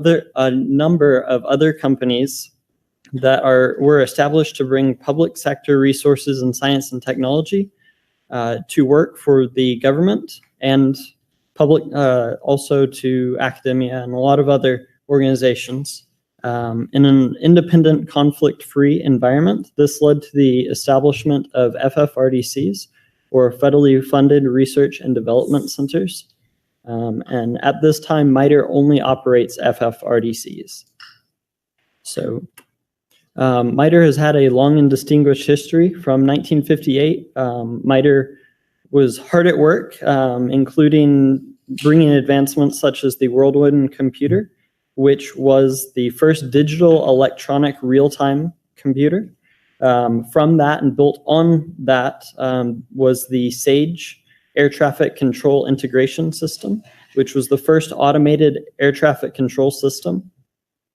a number of other companies that were established to bring public sector resources in science and technology to work for the government and public, also to academia and a lot of other organizations. In an independent, conflict-free environment, this led to the establishment of FFRDCs, or federally funded research and development centers. And at this time, Mitre only operates FFRDCs. So Mitre has had a long and distinguished history. From 1958, Mitre was hard at work, including bringing advancements such as the whirlwind computer, which was the first digital electronic real-time computer. From that and built on that was the SAGE air traffic control integration system, which was the first automated air traffic control system.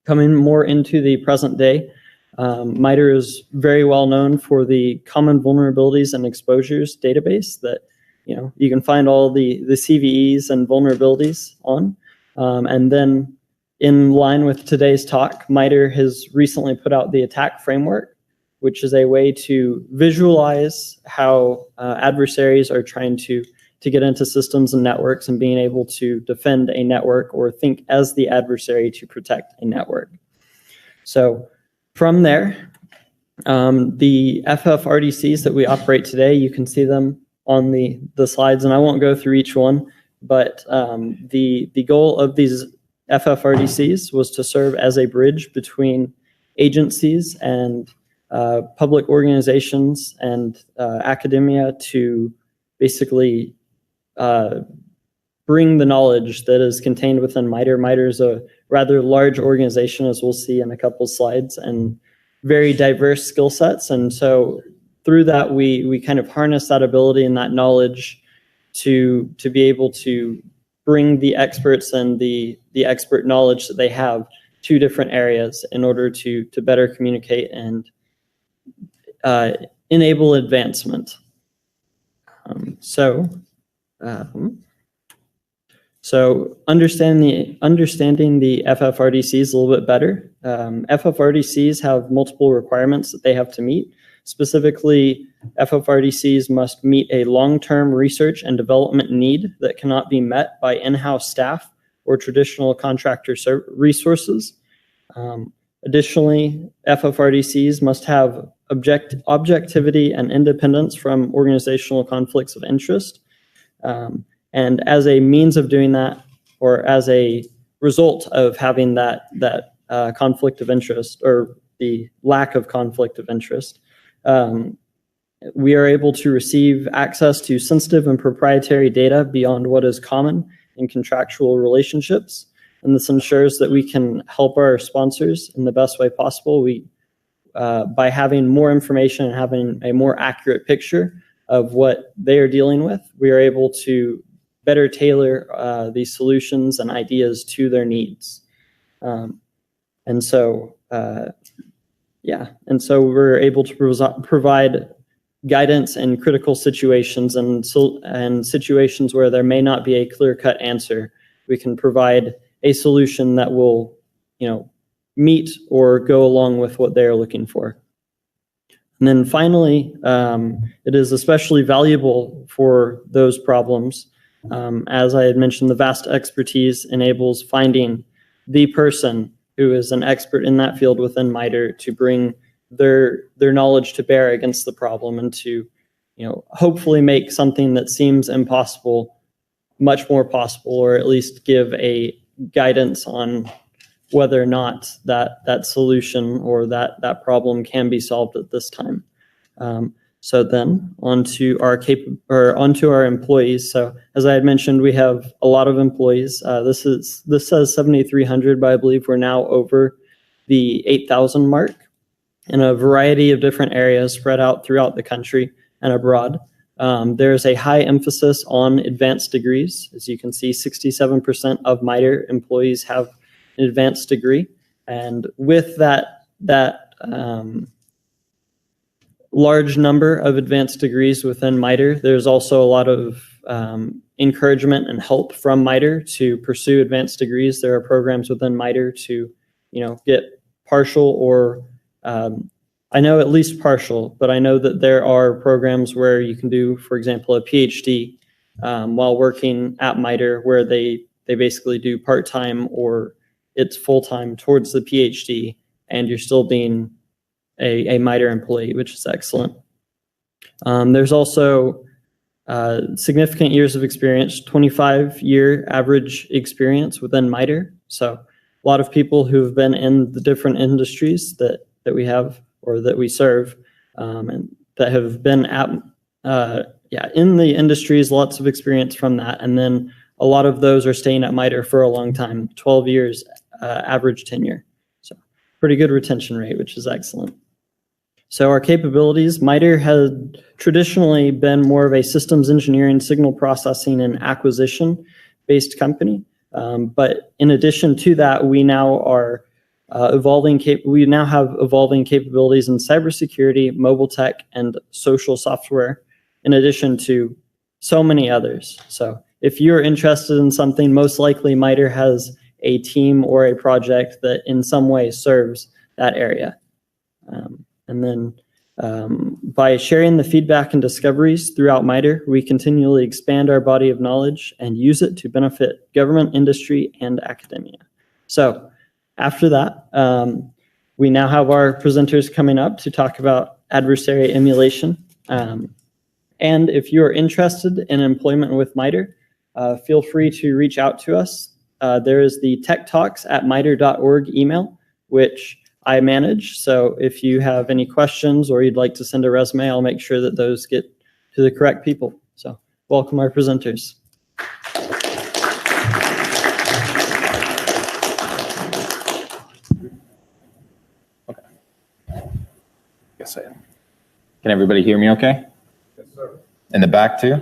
Coming more into the present day, Mitre is very well known for the common vulnerabilities and exposures database that you can find all the CVEs and vulnerabilities on. And then in line with today's talk, Mitre has recently put out the attack framework, which is a way to visualize how adversaries are trying to get into systems and networks and being able to defend a network or think as the adversary to protect a network. So from there, the FFRDCs that we operate today, you can see them on the slides, and I won't go through each one, but the goal of these FFRDCs was to serve as a bridge between agencies and public organizations and academia to basically bring the knowledge that is contained within Mitre. Mitre is a rather large organization, as we'll see in a couple slides, and very diverse skill sets. And so through that, we kind of harness that ability and that knowledge to be able to bring the experts and the expert knowledge that they have to different areas in order to better communicate and enable advancement. So understanding the FFRDCs a little bit better. FFRDCs have multiple requirements that they have to meet. Specifically, FFRDCs must meet a long-term research and development need that cannot be met by in-house staff or traditional contractor resources. Additionally, FFRDCs must have objectivity and independence from organizational conflicts of interest. And as a means of doing that, or as a result of having that conflict of interest, or the lack of conflict of interest, we are able to receive access to sensitive and proprietary data beyond what is common in contractual relationships. And this ensures that we can help our sponsors in the best way possible. By having more information and having a more accurate picture of what they are dealing with, we are able to better tailor the solutions and ideas to their needs. And so we're able to provide guidance in critical situations and situations where there may not be a clear-cut answer. We can provide a solution that will, meet or go along with what they're looking for. And then finally, it is especially valuable for those problems. As I had mentioned, the vast expertise enables finding the person who is an expert in that field within Mitre to bring their knowledge to bear against the problem and to, hopefully make something that seems impossible much more possible, or at least give a guidance on whether or not that solution or that problem can be solved at this time. So then onto our employees. So as I had mentioned, we have a lot of employees. This says 7,300, but I believe we're now over the 8,000 mark in a variety of different areas spread out throughout the country and abroad. There's a high emphasis on advanced degrees. As you can see, 67% of Mitre employees have an advanced degree. And with that large number of advanced degrees within Mitre, there's also a lot of encouragement and help from MITRE to pursue advanced degrees. There are programs within MITRE to, get partial or I know at least partial, but I know that there are programs where you can do, for example, a PhD while working at MITRE, where they basically do part-time or it's full-time towards the PhD, and you're still being a MITRE employee, which is excellent. There's also significant years of experience, 25-year average experience within MITRE. So a lot of people who've been in the different industries that we have or that we serve, and that have been at, in the industries, lots of experience from that. And then a lot of those are staying at MITRE for a long time, 12 years average tenure. So pretty good retention rate, which is excellent. So our capabilities, MITRE has traditionally been more of a systems engineering, signal processing, and acquisition based company. But in addition to that, we now are we now have evolving capabilities in cybersecurity, mobile tech, and social software, in addition to so many others. So if you're interested in something, most likely MITRE has a team or a project that in some way serves that area. And then by sharing the feedback and discoveries throughout MITRE, we continually expand our body of knowledge and use it to benefit government, industry, and academia. So after that, we now have our presenters coming up to talk about adversary emulation. And if you're interested in employment with MITRE, feel free to reach out to us. There is the techtalks@mitre.org email, which I manage. So if you have any questions or you'd like to send a resume, I'll make sure that those get to the correct people. So welcome our presenters. Yes, I am. Can everybody hear me okay? Yes, sir. In the back too?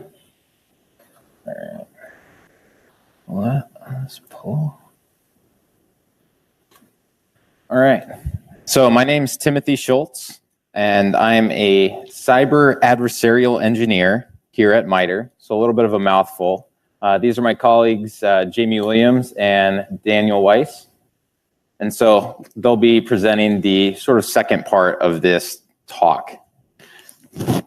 All right. Let's pull. All right. So my name's Timothy Schultz, and I'm a cyber adversarial engineer here at MITRE. So a little bit of a mouthful. These are my colleagues, Jamie Williams and Daniel Weiss. And so they'll be presenting the sort of second part of this talk.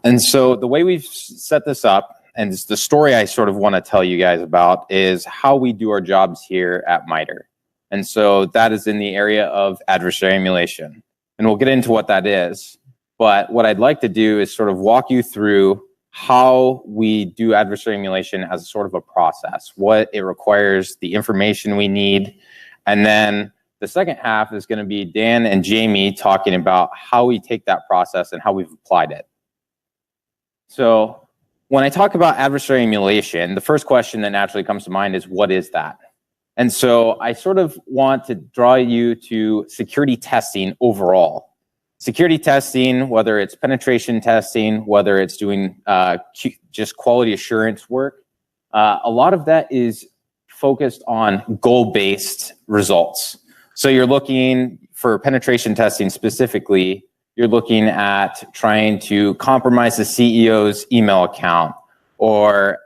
And so the way we've set this up, and it's the story I sort of want to tell you guys about, is how we do our jobs here at MITRE. And so that is in the area of adversary emulation. And we'll get into what that is. But what I'd like to do is sort of walk you through how we do adversary emulation as a sort of a process, what it requires, the information we need, and then the second half is going to be Dan and Jamie talking about how we take that process and how we've applied it. So when I talk about adversary emulation, the first question that naturally comes to mind is, what is that? And so I sort of want to draw you to security testing overall. Security testing, whether it's penetration testing, whether it's doing just quality assurance work, a lot of that is focused on goal-based results. So you're looking for penetration testing specifically, you're looking at trying to compromise the CEO's email account or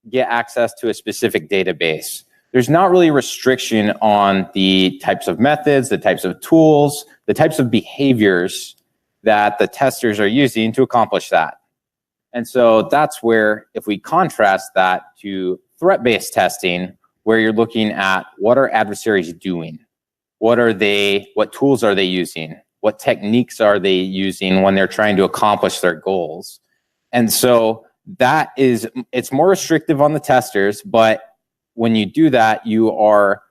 get access to a specific database. There's not really a restriction on the types of methods, the types of tools, the types of behaviors that the testers are using to accomplish that. And so that's where, if we contrast that to threat-based testing, where you're looking at what are adversaries doing? What tools are they using? What techniques are they using when they're trying to accomplish their goals? And so it's more restrictive on the testers, but when you do that, you are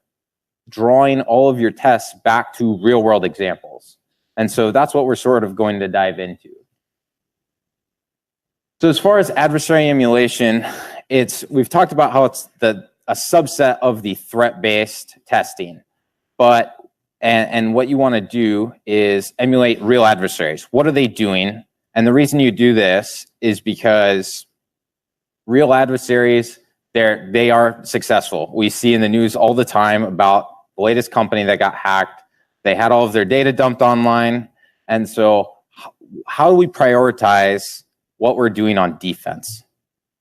drawing all of your tests back to real world examples. And so that's what we're sort of going to dive into. So as far as adversary emulation, we've talked about how it's a subset of the threat-based testing, but and what you want to do is emulate real adversaries. What are they doing? And the reason you do this is because real adversaries, they are successful. We see in the news all the time about the latest company that got hacked. They had all of their data dumped online. And so how do we prioritize what we're doing on defense?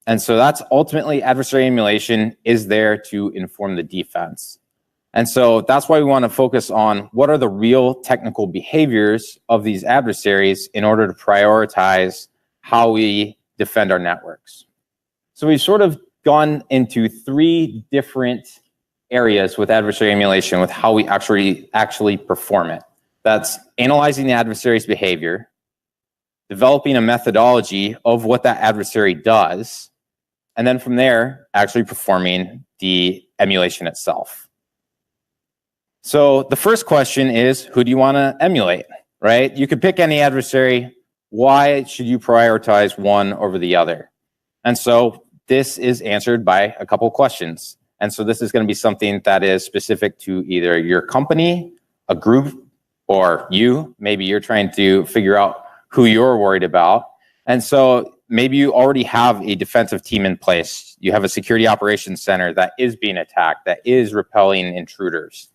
And so that's ultimately adversary emulation is there to inform the defense. And so that's why we want to focus on what are the real technical behaviors of these adversaries in order to prioritize how we defend our networks. So we've sort of gone into 3 different areas with adversary emulation with how we actually perform it. That's analyzing the adversary's behavior, developing a methodology of what that adversary does, and then from there, actually performing the emulation itself. So the first question is, who do you want to emulate, right? You could pick any adversary. Why should you prioritize one over the other? And so this is answered by a couple questions. And so this is going to be something that is specific to either your company, a group, or you. Maybe you're trying to figure out who you're worried about. And so maybe you already have a defensive team in place. You have a security operations center that is being attacked, that is repelling intruders.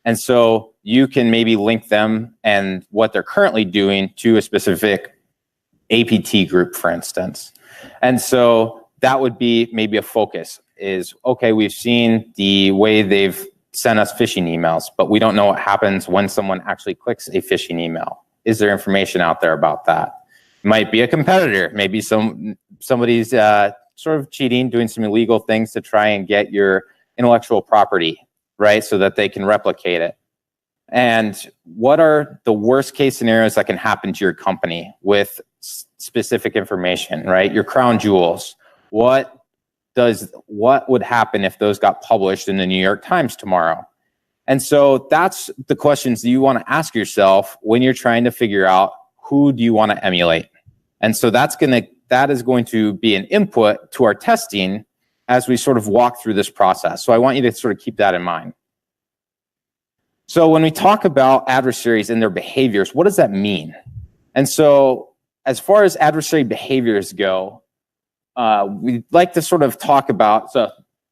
And so you can maybe link them and what they're currently doing to a specific APT group, for instance. And so that would be maybe a focus is, okay, we've seen the way they've sent us phishing emails, but we don't know what happens when someone actually clicks a phishing email. Is there information out there about that? Might be a competitor. Maybe somebody's sort of cheating, doing some illegal things to try and get your intellectual property, right, so that they can replicate it. And what are the worst case scenarios that can happen to your company with specific information, right? Your crown jewels. What would happen if those got published in the New York Times tomorrow? And so that's the questions that you want to ask yourself when you're trying to figure out who do you want to emulate. And so that is going to be an input to our testing as we sort of walk through this process. So I want you to sort of keep that in mind. So when we talk about adversaries and their behaviors, what does that mean? And so as far as adversary behaviors go, we'd like to sort of talk about,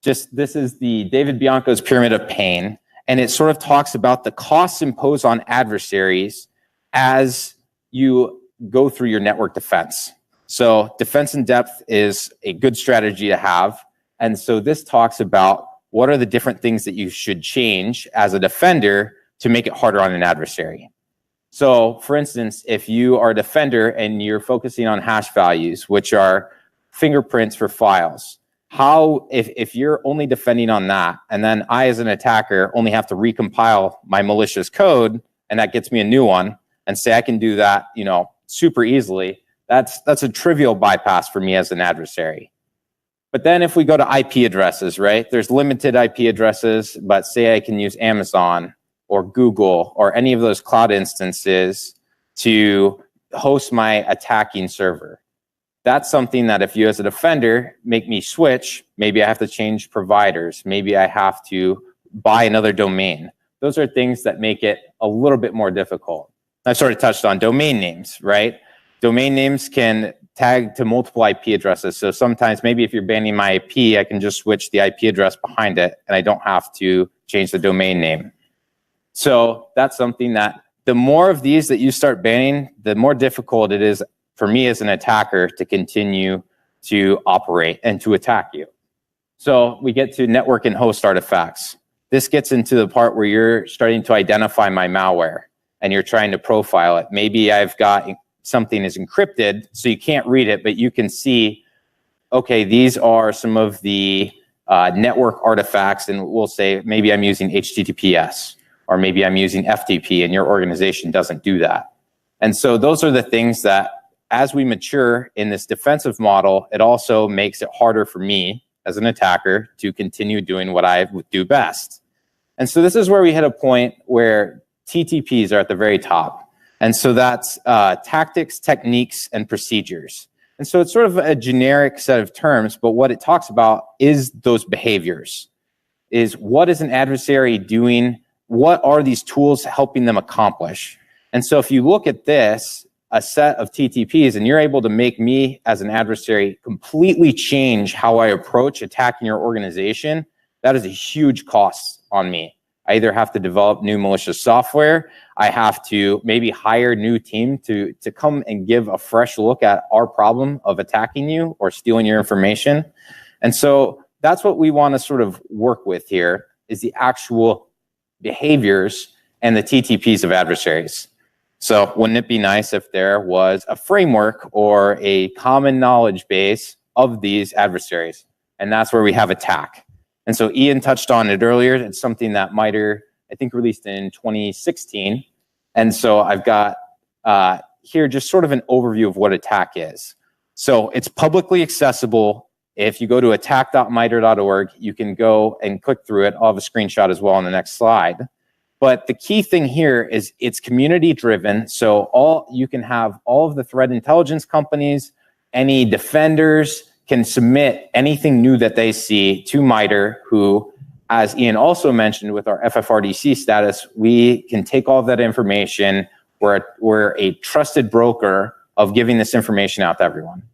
this is the David Bianco's Pyramid of Pain, and it sort of talks about the costs imposed on adversaries as you go through your network defense. So defense in depth is a good strategy to have. And so this talks about what are the different things that you should change as a defender to make it harder on an adversary. So for instance, if you are a defender and you're focusing on hash values, which are fingerprints for files, if you're only defending on that, and then I as an attacker only have to recompile my malicious code, and that gets me a new one, and say I can do that, super easily, that's a trivial bypass for me as an adversary. But then if we go to IP addresses, right? There's limited IP addresses, but say I can use Amazon or Google or any of those cloud instances to host my attacking server. That's something that if you as a defender make me switch, maybe I have to change providers. Maybe I have to buy another domain. Those are things that make it a little bit more difficult. I sort of touched on domain names, right? Domain names can tag to multiple IP addresses. So sometimes maybe if you're banning my IP, I can just switch the IP address behind it and I don't have to change the domain name. So that's something that the more of these that you start banning, the more difficult it is for me as an attacker to continue to operate and to attack you. So we get to network and host artifacts. This gets into the part where you're starting to identify my malware and you're trying to profile it. Maybe I've got something is encrypted, so you can't read it, but you can see, okay, these are some of the network artifacts, and we'll say maybe I'm using HTTPS, or maybe I'm using FTP, and your organization doesn't do that. And so those are the things that, as we mature in this defensive model, it also makes it harder for me as an attacker to continue doing what I do best. And so this is where we hit a point where TTPs are at the very top. And so that's tactics, techniques, and procedures. And so it's sort of a generic set of terms, but what it talks about is those behaviors. Is what is an adversary doing? What are these tools helping them accomplish? And so if you look at this, a set of TTPs, and you're able to make me as an adversary completely change how I approach attacking your organization, that is a huge cost on me. I either have to develop new malicious software, I have to maybe hire a new team to come and give a fresh look at our problem of attacking you or stealing your information. And so that's what we want to sort of work with here, is the actual behaviors and the TTPs of adversaries. So wouldn't it be nice if there was a framework or a common knowledge base of these adversaries? And that's where we have ATT&CK. And so Ian touched on it earlier. It's something that Mitre, I think, released in 2016. And so I've got here just sort of an overview of what ATT&CK is. So it's publicly accessible. If you go to attack.mitre.org, you can go and click through it. I'll have a screenshot as well on the next slide. But the key thing here is it's community driven. So you can have all of the threat intelligence companies, any defenders can submit anything new that they see to Mitre, who, as Ian also mentioned with our FFRDC status, we can take all of that information. We're a trusted broker of giving this information out to everyone.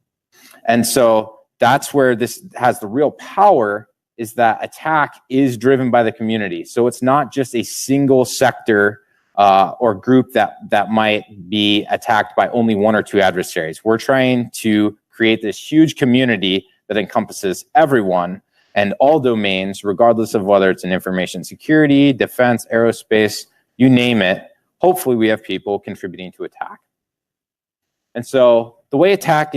And so that's where this has the real power, is that ATT&CK is driven by the community. So it's not just a single sector or group that might be attacked by only one or two adversaries. We're trying to create this huge community that encompasses everyone and all domains, regardless of whether it's in information security, defense, aerospace, you name it. Hopefully we have people contributing to ATT&CK. And so the way ATT&CK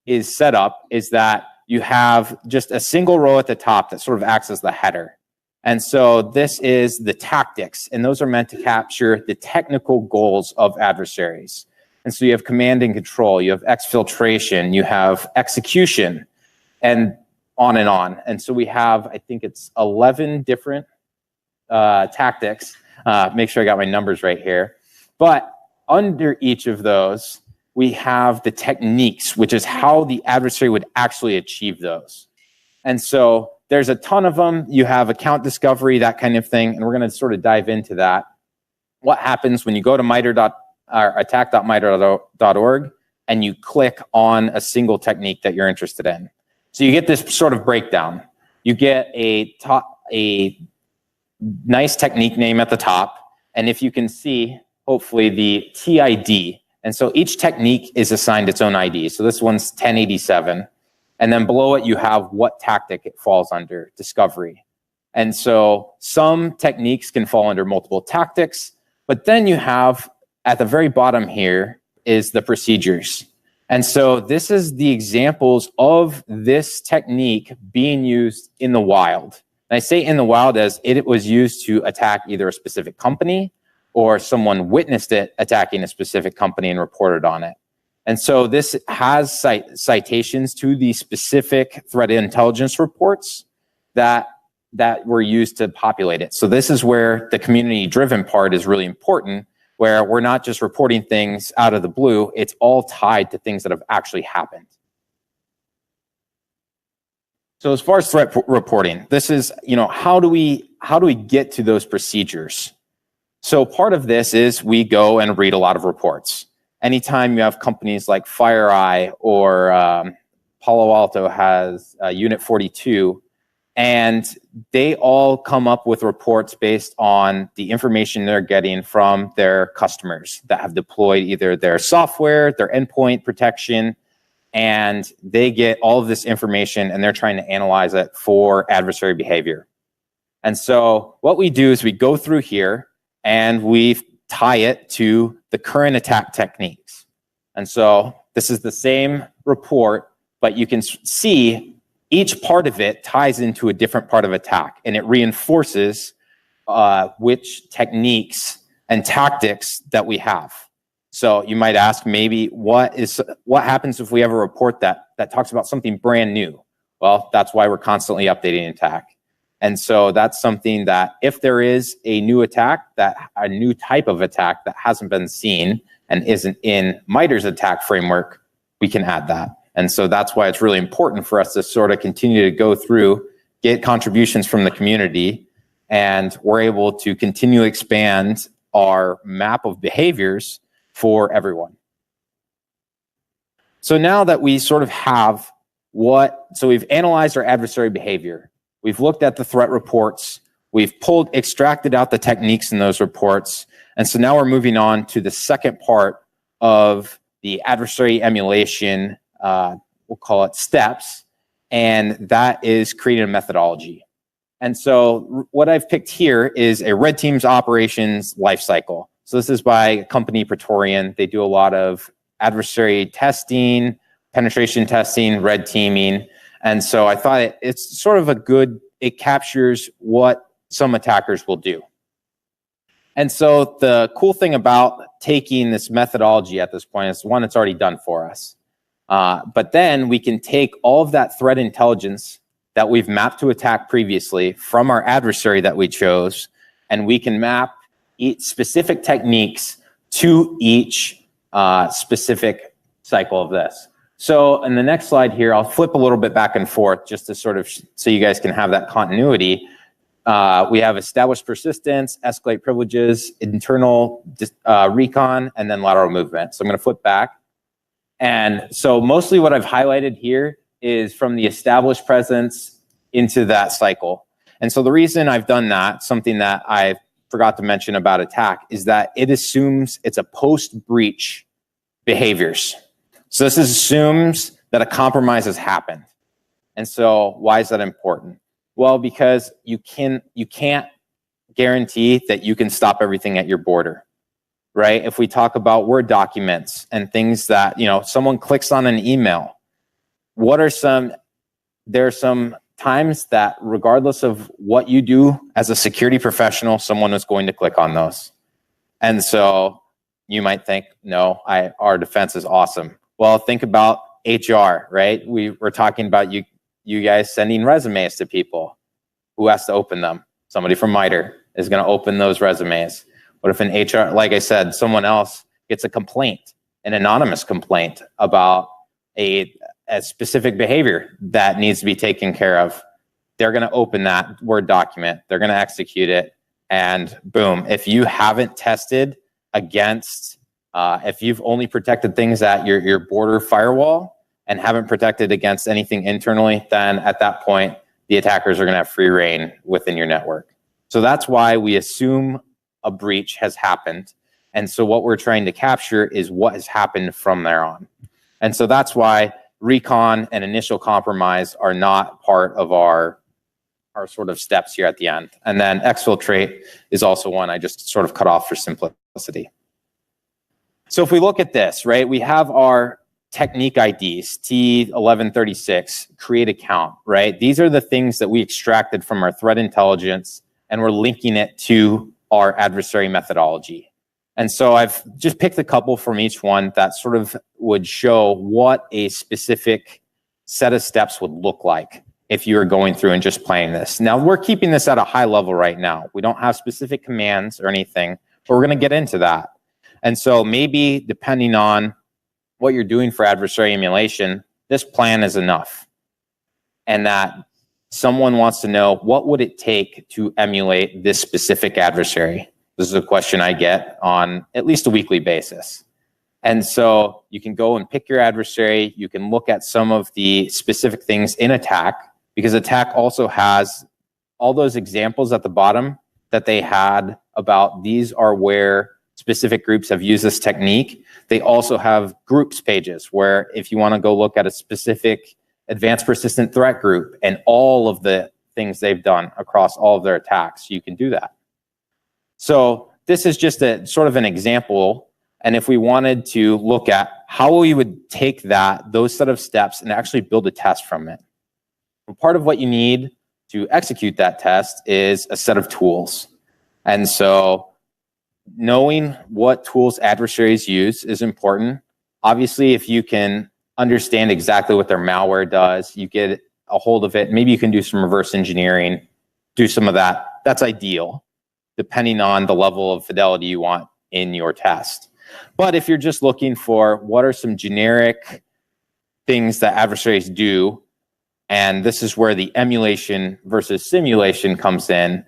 is set up is that you have just a single row at the top that sort of acts as the header. And so this is the tactics, and those are meant to capture the technical goals of adversaries. And so you have command and control, you have exfiltration, you have execution, and on and on. And so we have, I think it's 11 different tactics. Make sure I got my numbers right here. But under each of those, we have the techniques, which is how the adversary would actually achieve those. And so there's a ton of them. You have account discovery, that kind of thing, and we're going to sort of dive into that. What happens when you go to attack.mitre.org and you click on a single technique that you're interested in? So you get this sort of breakdown. You get a nice technique name at the top, and if you can see, hopefully, the TID. And so each technique is assigned its own ID. So this one's 1087. And then below it, you have what tactic it falls under, discovery. And so some techniques can fall under multiple tactics, but then you have, at the very bottom here, is the procedures. And so this is the examples of this technique being used in the wild. And I say in the wild as it was used to attack either a specific company or someone witnessed it attacking a specific company and reported on it. And so this has citations to the specific threat intelligence reports that were used to populate it. So this is where the community-driven part is really important, where we're not just reporting things out of the blue, it's all tied to things that have actually happened. So as far as threat reporting, this is, how do we get to those procedures? So part of this is we go and read a lot of reports. Anytime you have companies like FireEye or Palo Alto has Unit 42, and they all come up with reports based on the information they're getting from their customers that have deployed either their software, their endpoint protection, and they get all of this information and they're trying to analyze it for adversary behavior. And so what we do is we go through here and we tie it to the current attack techniques. And so this is the same report, but you can see each part of it ties into a different part of attack, and it reinforces which techniques and tactics that we have. So you might ask, maybe what happens if we have a report that talks about something brand new? Well, that's why we're constantly updating attack. And so that's something that if there is a new attack, a new type of attack that hasn't been seen and isn't in MITRE's attack framework, we can add that. And so that's why it's really important for us to sort of continue to go through, get contributions from the community, and we're able to continue to expand our map of behaviors for everyone. So now that we sort of have so we've analyzed our adversary behavior, we've looked at the threat reports, We've extracted out the techniques in those reports. And so now we're moving on to the second part of the adversary emulation, we'll call it steps, and that is creating a methodology. And so what I've picked here is a red team's operations lifecycle. So this is by a company, Praetorian. They do a lot of adversary testing, penetration testing, red teaming. And so I thought it's sort of it captures what some attackers will do. And so the cool thing about taking this methodology at this point is, one, it's already done for us. But then we can take all of that threat intelligence that we've mapped to attack previously from our adversary that we chose, and we can map each specific techniques to each specific cycle of this. So in the next slide here, I'll flip a little bit back and forth just to sort of so you guys can have that continuity. We have established persistence, escalate privileges, internal recon, and then lateral movement. So I'm going to flip back. And so mostly what I've highlighted here is from the established presence into that cycle. And so the reason I've done that, something that I forgot to mention about attack, is that it assumes it's a post-breach behaviors. So this assumes that a compromise has happened. And so why is that important? Well, because you can't guarantee that you can stop everything at your border, right? If we talk about Word documents and things that, someone clicks on an email, there are some times that regardless of what you do as a security professional, someone is going to click on those. And so you might think, no, our defense is awesome. Well, think about HR, right? We're talking about you guys sending resumes to people. Who has to open them? Somebody from Mitre is going to open those resumes. What if an HR, like I said, someone else gets a complaint, an anonymous complaint about a specific behavior that needs to be taken care of? They're going to open that Word document. They're going to execute it. And boom, if you haven't tested against, if you've only protected things at your border firewall and haven't protected against anything internally, then at that point, the attackers are going to have free reign within your network. So that's why we assume a breach has happened. And so what we're trying to capture is what has happened from there on. And so that's why recon and initial compromise are not part of our sort of steps here at the end. And then exfiltrate is also one I just sort of cut off for simplicity. So if we look at this, right, we have our technique IDs, T1136, create account, right? These are the things that we extracted from our threat intelligence, and we're linking it to our adversary methodology. And so I've just picked a couple from each one that sort of would show what a specific set of steps would look like if you were going through and just playing this. Now, we're keeping this at a high level right now. We don't have specific commands or anything, but we're going to get into that. And so maybe depending on what you're doing for adversary emulation, this plan is enough. And that someone wants to know, what would it take to emulate this specific adversary? This is a question I get on at least a weekly basis. And so you can go and pick your adversary. You can look at some of the specific things in attack, because attack also has all those examples at the bottom that they had about these are where specific groups have used this technique. They also have groups pages where if you want to go look at a specific advanced persistent threat group and all of the things they've done across all of their attacks, you can do that. So this is just a sort of an example. And if we wanted to look at how we would take those set of steps and actually build a test from it. And part of what you need to execute that test is a set of tools. And so knowing what tools adversaries use is important. Obviously, if you can understand exactly what their malware does, you get a hold of it, maybe you can do some reverse engineering, do some of that. That's ideal, depending on the level of fidelity you want in your test. But if you're just looking for what are some generic things that adversaries do, and this is where the emulation versus simulation comes in.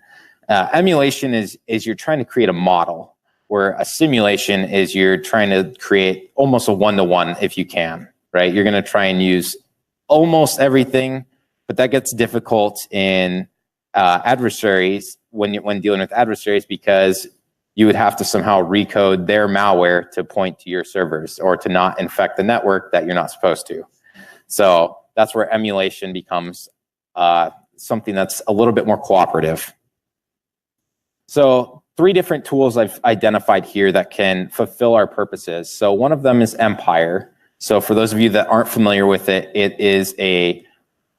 Emulation is you're trying to create a model, where a simulation is you're trying to create almost a one-to-one if you can, right? You're going to try and use almost everything, but that gets difficult in adversaries when dealing with adversaries, because you would have to somehow recode their malware to point to your servers or to not infect the network that you're not supposed to. So that's where emulation becomes something that's a little bit more cooperative. So 3 different tools I've identified here that can fulfill our purposes. So one of them is Empire. So for those of you that aren't familiar with it, it is a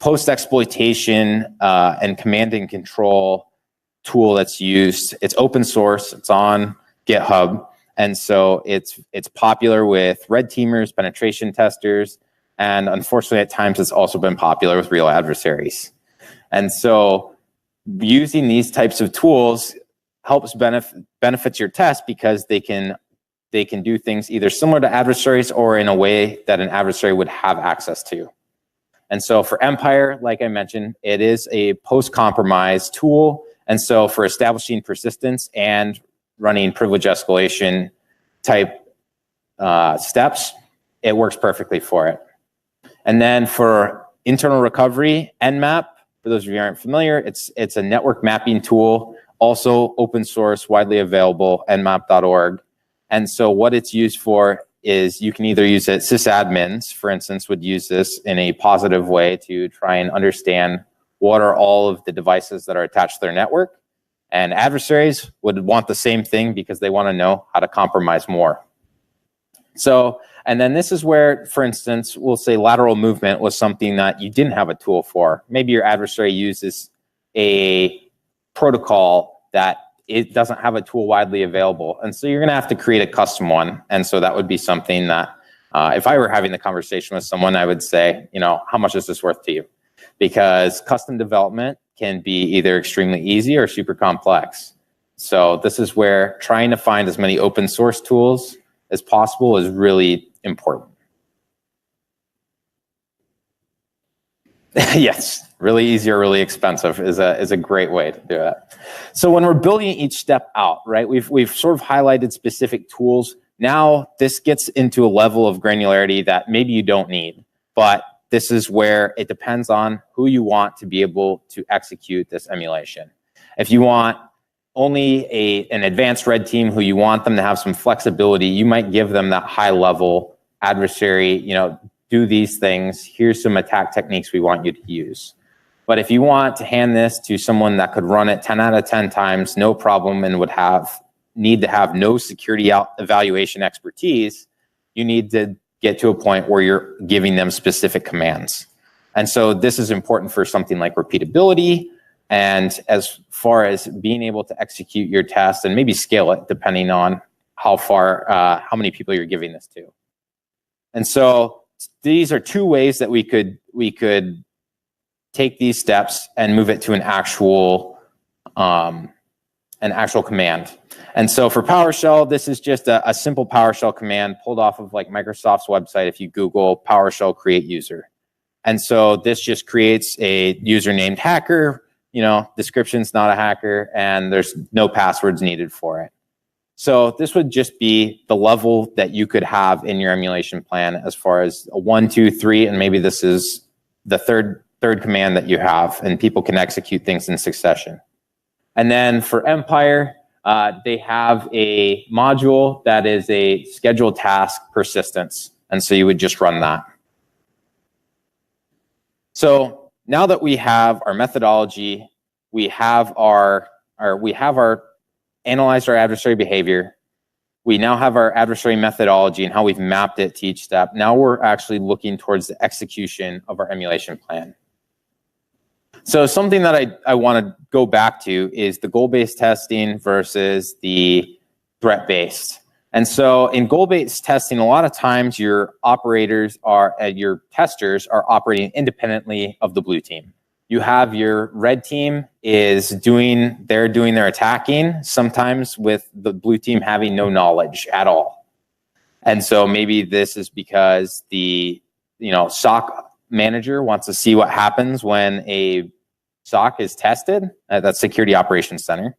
post-exploitation and command and control tool that's used. It's open source, it's on GitHub, and so it's popular with red teamers, penetration testers, and unfortunately at times it's also been popular with real adversaries. And so using these types of tools helps benefits your test, because they can do things either similar to adversaries or in a way that an adversary would have access to. And so for Empire, like I mentioned, it is a post-compromise tool. And so for establishing persistence and running privilege escalation type steps, it works perfectly for it. And then for internal recovery, Nmap, for those of you who aren't familiar, it's a network mapping tool, also open source, widely available, nmap.org. And so what it's used for is you can either use it, sysadmins, for instance, would use this in a positive way to try and understand what are all of the devices that are attached to their network. And adversaries would want the same thing, because they want to know how to compromise more. So, and then this is where, for instance, we'll say lateral movement was something that you didn't have a tool for. Maybe your adversary uses a protocol that it doesn't have a tool widely available. And so you're going to have to create a custom one. And so that would be something that if I were having the conversation with someone, I would say, how much is this worth to you? Because custom development can be either extremely easy or super complex. So this is where trying to find as many open source tools as possible is really important. Yes, really easy or really expensive is a great way to do it. So when we're building each step out, right, we've sort of highlighted specific tools. Now this gets into a level of granularity that maybe you don't need, but this is where it depends on who you want to be able to execute this emulation. If you want only an advanced red team who you want them to have some flexibility, you might give them that high level adversary, do these things, here's some attack techniques we want you to use. But if you want to hand this to someone that could run it 10 out of 10 times, no problem, and would need to have no security evaluation expertise, you need to get to a point where you're giving them specific commands. And so this is important for something like repeatability, and as far as being able to execute your test and maybe scale it depending on how many people you're giving this to. And so these are 2 ways that we could take these steps and move it to an actual command. And so for PowerShell, this is just a simple PowerShell command pulled off of like Microsoft's website. If you Google PowerShell create user. And so this just creates a user named hacker, description's not a hacker, and there's no passwords needed for it. So this would just be the level that you could have in your emulation plan as far as a 1, 2, 3, and maybe this is the third command that you have, and people can execute things in succession. And then for Empire, they have a module that is a scheduled task persistence. And so you would just run that. So now that we have our methodology, we have analyzed our adversary behavior, we now have our adversary methodology and how we've mapped it to each step. Now we're actually looking towards the execution of our emulation plan. So something that I want to go back to is the goal-based testing versus the threat-based. And so in goal-based testing, a lot of times your testers are operating independently of the blue team. You have your red team doing their attacking, sometimes with the blue team having no knowledge at all. And so maybe this is because the SOC manager wants to see what happens when a SOC is tested at that Security Operations Center.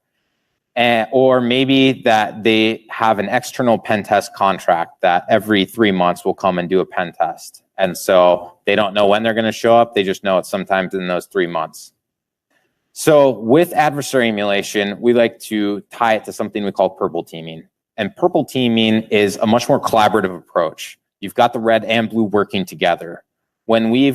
Or maybe that they have an external pen test contract that every 3 months will come and do a pen test. And so they don't know when they're going to show up. They just know it's sometimes in those 3 months. So with adversary emulation, we like to tie it to something we call purple teaming. And purple teaming is a much more collaborative approach. You've got the red and blue working together. When we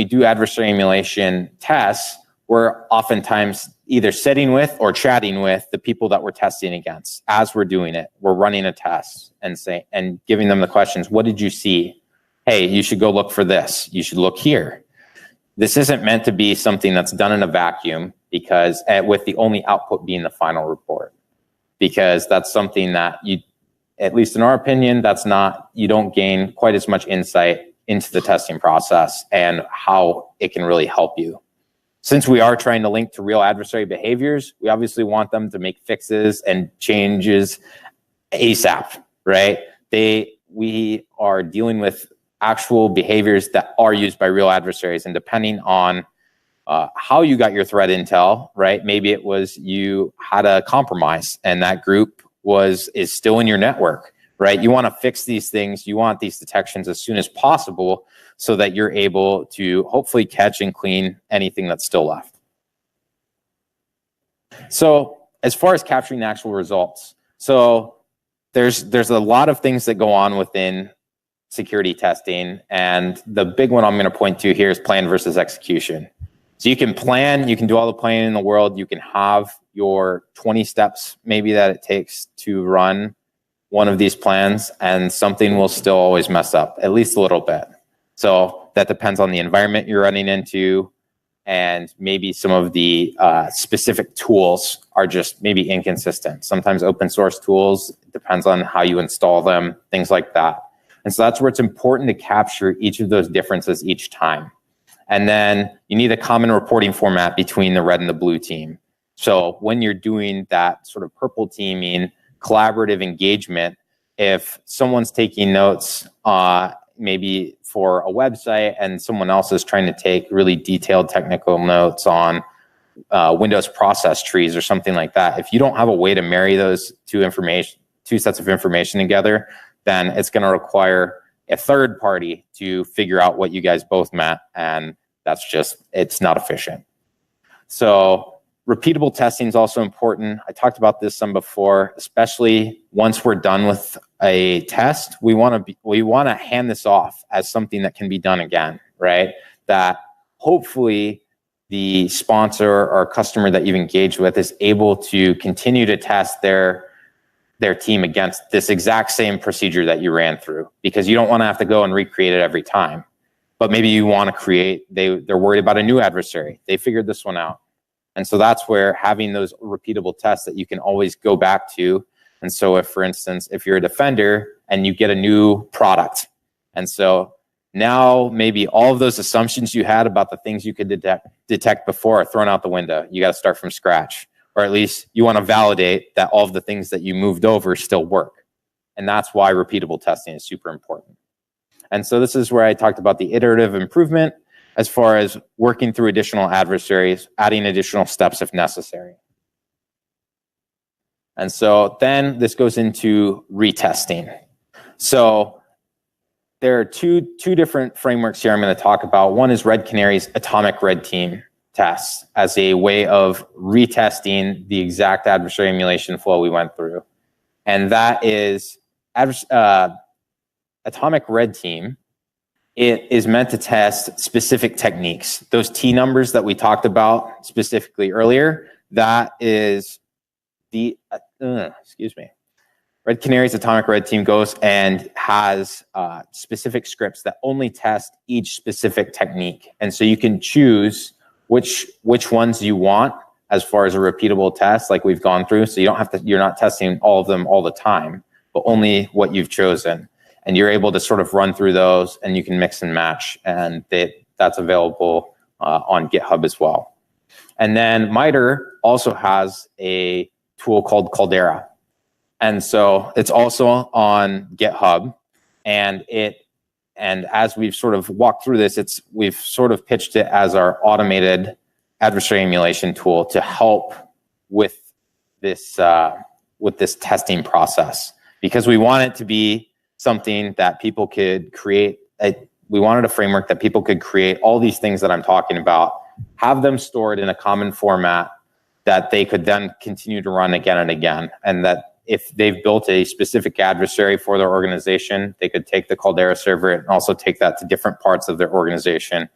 do adversary emulation tests, we're oftentimes either sitting with or chatting with the people that we're testing against. As we're doing it, we're running a test and giving them the questions. What did you see? Hey, you should go look for this. You should look here. This isn't meant to be something that's done in a vacuum, because with the only output being the final report, because that's something that you, at least in our opinion, you don't gain quite as much insight into the testing process and how it can really help you. Since we are trying to link to real adversary behaviors, we obviously want them to make fixes and changes ASAP, right? We are dealing with actual behaviors that are used by real adversaries, and depending on how you got your threat intel, right? Maybe it was you had a compromise and that group is still in your network, right? You want to fix these things. You want these detections as soon as possible so that you're able to hopefully catch and clean anything that's still left. So as far as capturing the actual results, so there's a lot of things that go on within security testing, and the big one I'm going to point to here is plan versus execution. So you can plan, you can do all the planning in the world, you can have your 20 steps maybe that it takes to run one of these plans, and something will still always mess up, at least a little bit. So that depends on the environment you're running into, and maybe some of the specific tools are just maybe inconsistent. Sometimes open source tools, depends on how you install them, things like that. And so that's where it's important to capture each of those differences each time. And then you need a common reporting format between the red and the blue team. So when you're doing that sort of purple teaming, collaborative engagement, if someone's taking notes maybe for a website and someone else is trying to take really detailed technical notes on Windows process trees or something like that, if you don't have a way to marry those two sets of information together, then it's going to require a third party to figure out what you guys both meant, and it's not efficient. So repeatable testing is also important. I talked about this some before, especially once we're done with a test, we want to hand this off as something that can be done again, right? That hopefully the sponsor or customer that you've engaged with is able to continue to test their team against this exact same procedure that you ran through, because you don't want to have to go and recreate it every time. But maybe you want to create, they're worried about a new adversary. They figured this one out. And so that's where having those repeatable tests that you can always go back to. And so if, for instance, if you're a defender and you get a new product, and so now maybe all of those assumptions you had about the things you could detect before are thrown out the window. You got to start from scratch. Or at least you want to validate that all of the things that you moved over still work. And that's why repeatable testing is super important. And so this is where I talked about the iterative improvement as far as working through additional adversaries, adding additional steps if necessary. And so then this goes into retesting. So there are two different frameworks here I'm going to talk about. One is Red Canary's atomic red team tests as a way of retesting the exact adversary emulation flow we went through. And that is atomic red team. It is meant to test specific techniques. Those T numbers that we talked about specifically earlier, that is the, Red Canary's atomic red team goes and has specific scripts that only test each specific technique. And so you can choose which ones you want as far as a repeatable test, like we've gone through. So you don't have to, you're not testing all of them all the time, but only what you've chosen. And you're able to sort of run through those, and you can mix and match, and that's available on GitHub as well. And then Mitre also has a tool called Caldera. And so it's also on GitHub, and as we've sort of walked through this, we've sort of pitched it as our automated adversary emulation tool to help with this testing process, because we want it to be something that people could create. We wanted a framework that people could create all these things that I'm talking about have them stored in a common format that they could then continue to run again and again. And that if they've built a specific adversary for their organization, they could take the Caldera server and also take that to different parts of their organization.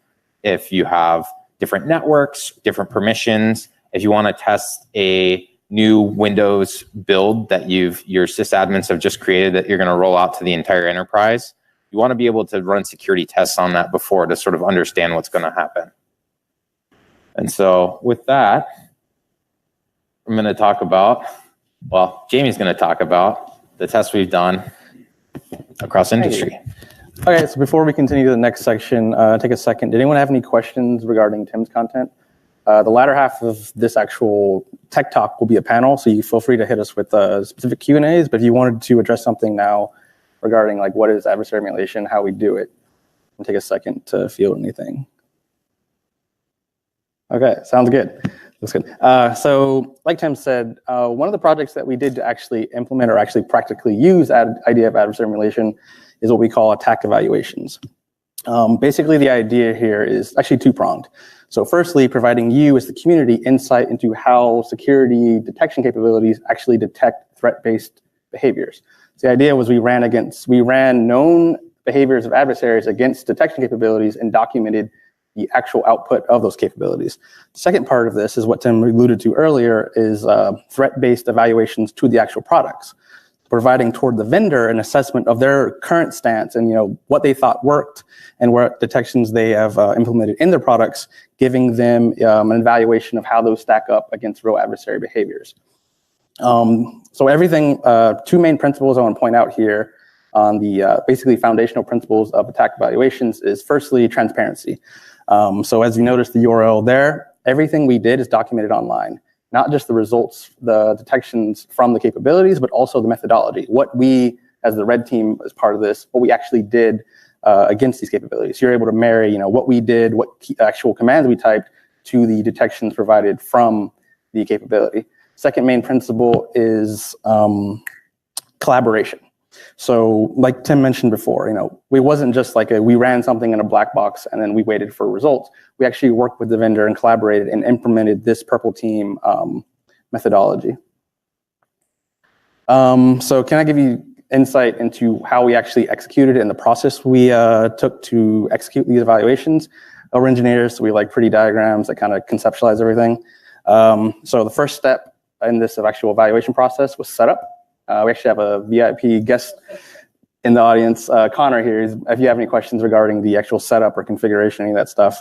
If you have different networks, different permissions, if you want to test a new Windows build that your sysadmins have just created that you're going to roll out to the entire enterprise, you want to be able to run security tests on that before to sort of understand what's going to happen. And so with that, I'm going to talk about, well, Jamie's going to talk about the tests we've done across industry. Okay, so before we continue to the next section, take a second. Did anyone have any questions regarding Tim's content? The latter half of this actual tech talk will be a panel, so you feel free to hit us with specific Q&As, but if you wanted to address something now regarding like what is adversary emulation, how we do it, and take a second to field anything. Okay, sounds good. Looks good. So like Tim said, one of the projects that we did to actually implement or actually practically use idea of adversary emulation is what we call attack evaluations. Basically, the idea here is actually two-pronged. So firstly, providing you as the community insight into how security detection capabilities actually detect threat-based behaviors. So the idea was we ran known behaviors of adversaries against detection capabilities and documented the actual output of those capabilities. The second part of this is what Tim alluded to earlier, is threat-based evaluations to the actual products, providing toward the vendor an assessment of their current stance and what they thought worked and what detections they have implemented in their products, giving them an evaluation of how those stack up against real adversary behaviors. So everything, two main principles I want to point out here on the basically foundational principles of attack evaluations is firstly transparency. So as you notice the URL there, everything we did is documented online, not just the results, the detections from the capabilities, but also the methodology. What we, as the red team, as part of this, what we actually did against these capabilities. You're able to marry, what we did, what actual commands we typed to the detections provided from the capability. Second main principle is collaboration. So like Tim mentioned before, we wasn't just like we ran something in a black box and then we waited for results. We actually worked with the vendor and collaborated and implemented this purple team methodology. So can I give you insight into how we actually executed it and the process we took to execute these evaluations? We're engineers, so we like pretty diagrams that kind of conceptualize everything. So the first step in this actual evaluation process was setup. We actually have a VIP guest in the audience, Connor here. If you have any questions regarding the actual setup or configuration, any of that stuff,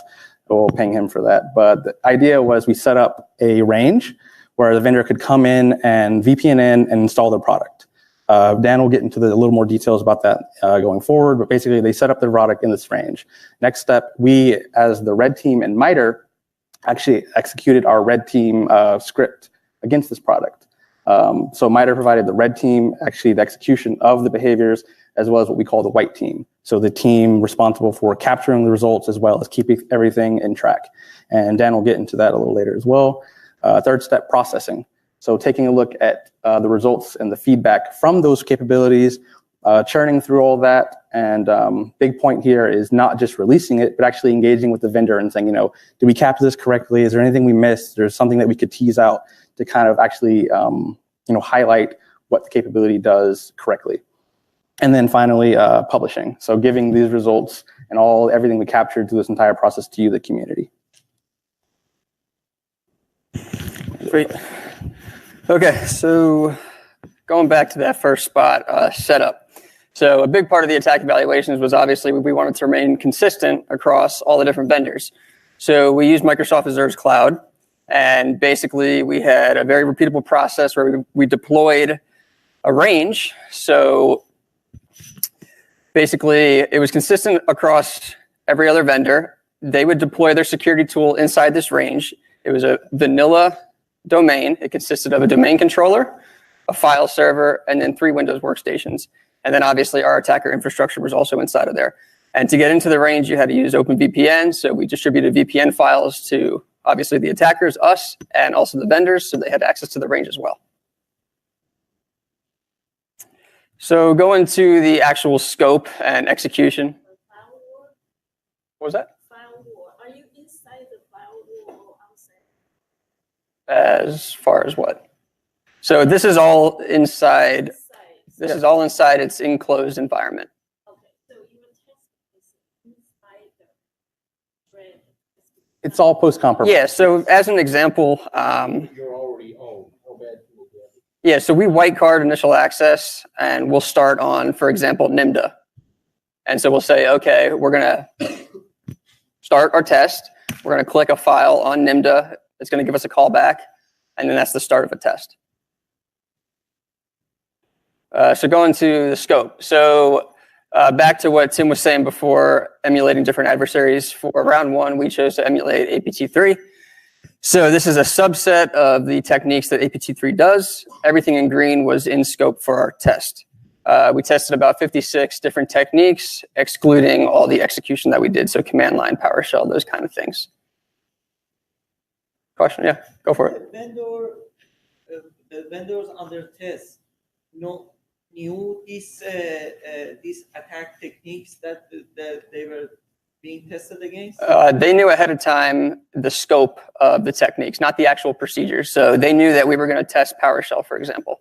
we'll ping him for that. But the idea was we set up a range where the vendor could come in and VPN in and install their product. Dan will get into a little more details about that going forward, but basically they set up their product in this range. Next step, we, as the red team in Mitre, actually executed our red team script against this product. So Mitre provided the red team, actually the execution of the behaviors, as well as what we call the white team. So the team responsible for capturing the results as well as keeping everything in track. And Dan will get into that a little later as well. Third step, processing. So taking a look at the results and the feedback from those capabilities, churning through all that. And big point here is not just releasing it, but actually engaging with the vendor and saying, did we capture this correctly? Is there anything we missed? There's something that we could tease out to kind of actually, highlight what the capability does correctly. And then finally, publishing. So giving these results and everything we captured through this entire process to you, the community. Great. Okay, so going back to that first spot, setup. So a big part of the attack evaluations was obviously we wanted to remain consistent across all the different vendors. So we used Microsoft Azure's cloud. And basically, we had a very repeatable process where we deployed a range. So basically, it was consistent across every other vendor. They would deploy their security tool inside this range. It was a vanilla domain. It consisted of a domain controller, a file server, and then 3 Windows workstations. And then obviously, our attacker infrastructure was also inside of there. And to get into the range, you had to use OpenVPN. So we distributed VPN files to obviously the attackers, us, and also the vendors, so they had access to the range as well. So going to the actual scope and execution. Firewall? What was that? Firewall. Are you inside the firewall? As far as what? So this is all inside. This is all inside its enclosed environment. It's all post-compromise. Yeah, so as an example, yeah, so we white card initial access and we'll start on, for example, NIMDA. And so we'll say, okay, we're gonna start our test. We're gonna click a file on NIMDA. It's gonna give us a callback, and then that's the start of a test. So going to the scope. So back to what Tim was saying before, emulating different adversaries. For round one, we chose to emulate APT3. So this is a subset of the techniques that APT3 does. Everything in green was in scope for our test. We tested about 56 different techniques, excluding all the execution that we did. So command line, PowerShell, those kind of things. Question? Yeah, go for it. The vendors under test knew these attack techniques that they were being tested against? They knew ahead of time the scope of the techniques, not the actual procedures. So they knew that we were going to test PowerShell, for example.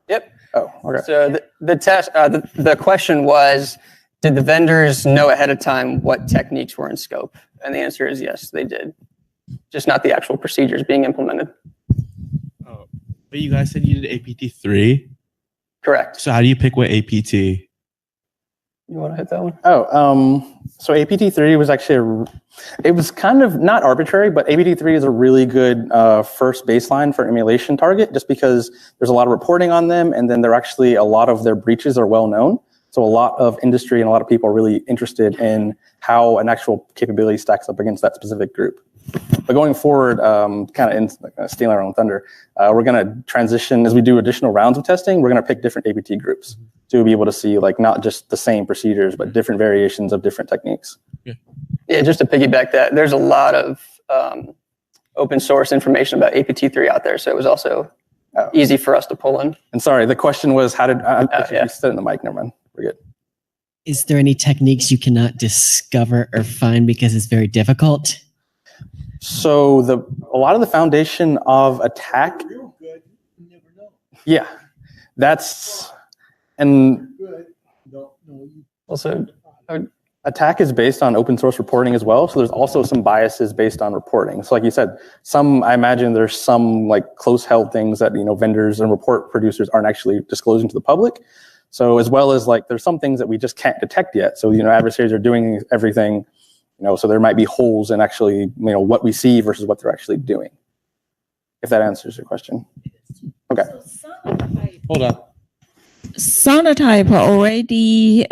Yep. Oh, okay. So the test, the question was, did the vendors know ahead of time what techniques were in scope? And the answer is yes, they did. Just not the actual procedures being implemented. Oh, but you guys said you did APT3? Correct. So how do you pick what APT? You want to hit that one? Oh, so APT3 was actually, it was kind of not arbitrary, but APT3 is a really good first baseline for emulation target, just because there's a lot of reporting on them, and then they're actually, a lot of their breaches are well known. So a lot of industry and a lot of people are really interested in how an actual capability stacks up against that specific group. But going forward, kind of stealing our own thunder, we're going to transition as we do additional rounds of testing. We're going to pick different APT groups to be able to see like not just the same procedures, but different variations of different techniques. Yeah, just to piggyback that, there's a lot of open source information about APT3 out there, so it was also easy for us to pull in. And sorry, the question was, how did you sit in the mic? Never mind, we're good. Is there any techniques you cannot discover or find because it's very difficult? So a lot of the foundation of attack. Real good, you never know. Yeah, that's and Also, attack is based on open source reporting as well. So there's also some biases based on reporting. So like you said, I imagine there's some like close held things that, vendors and report producers aren't actually disclosing to the public. So as well as like, there's some things that we just can't detect yet. So, adversaries are doing everything, so there might be holes in actually, what we see versus what they're actually doing. If that answers your question. Okay. Hold on. Sonotype already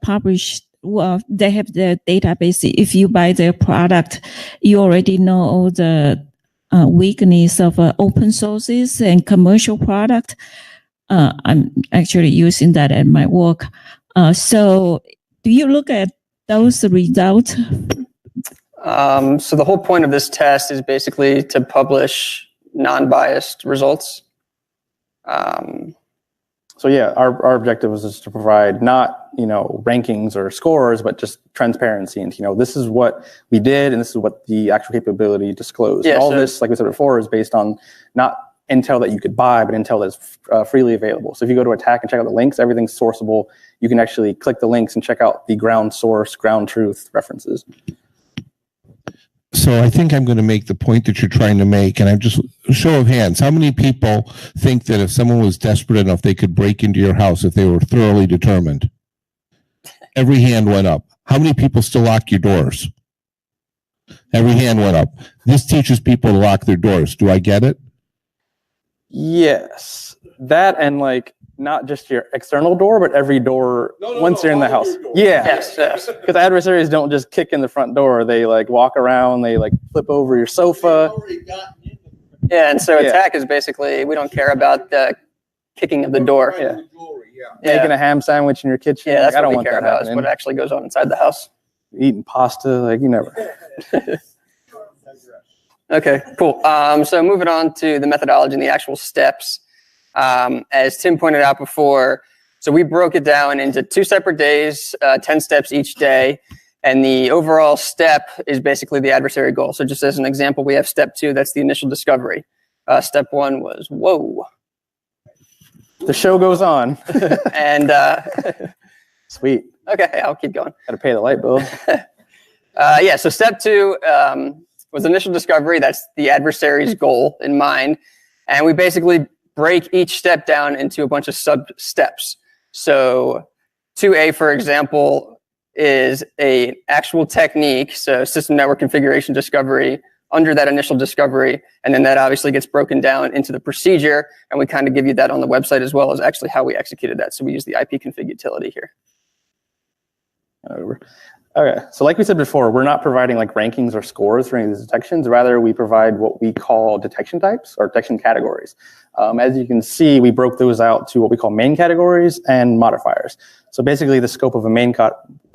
published. Well, they have the database. If you buy their product, you already know all the weakness of open sources and commercial product. I'm actually using that at my work. So do you look at those results? So the whole point of this test is basically to publish non-biased results. So yeah, our objective was just to provide not, rankings or scores, but just transparency. And, this is what we did, and this is what the actual capability disclosed. Yeah, all this, like we said before, is based on not intel that you could buy, but intel that's freely available. So if you go to Attack and check out the links, everything's sourceable. You can actually click the links and check out the ground source, ground truth references. So I think I'm going to make the point that you're trying to make, and I'm just show of hands. How many people think that if someone was desperate enough, they could break into your house if they were thoroughly determined? Every hand went up. How many people still lock your doors? Every hand went up. This teaches people to lock their doors. Do I get it? Yes, that and like not just your external door, but every door once you're in the house. Yeah, Yes. because adversaries don't just kick in the front door. They like walk around. They like flip over your sofa. Yeah, and so Attack is basically, we don't care about the kicking of the door. Yeah. Making a ham sandwich in your kitchen. Yeah, that's I don't what we want care that about, is happening. what actually goes on inside the house. Eating pasta, like you never. Okay, cool. So moving on to the methodology and the actual steps. As Tim pointed out before, so we broke it down into 2 separate days, 10 steps each day. And the overall step is basically the adversary goal. So just as an example, we have step 2, that's the initial discovery. Step 1 was, whoa. The show goes on. And Sweet. okay, I'll keep going. Got to pay the light bill. Yeah, so step 2 was initial discovery. That's the adversary's goal in mind. And we basically break each step down into a bunch of sub-steps. So 2A, for example, is a actual technique, so system network configuration discovery under that initial discovery, and then that obviously gets broken down into the procedure, and we kind of give you that on the website as well as actually how we executed that. So we use the ipconfig utility here. Over. Okay, so like we said before, we're not providing like rankings or scores for any of these detections. Rather, we provide what we call detection types or detection categories. As you can see, we broke those out to what we call main categories and modifiers. So basically, the scope of the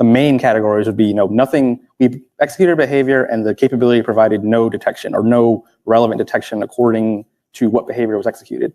main categories would be, nothing. We executed behavior, and the capability provided no detection or no relevant detection according to what behavior was executed.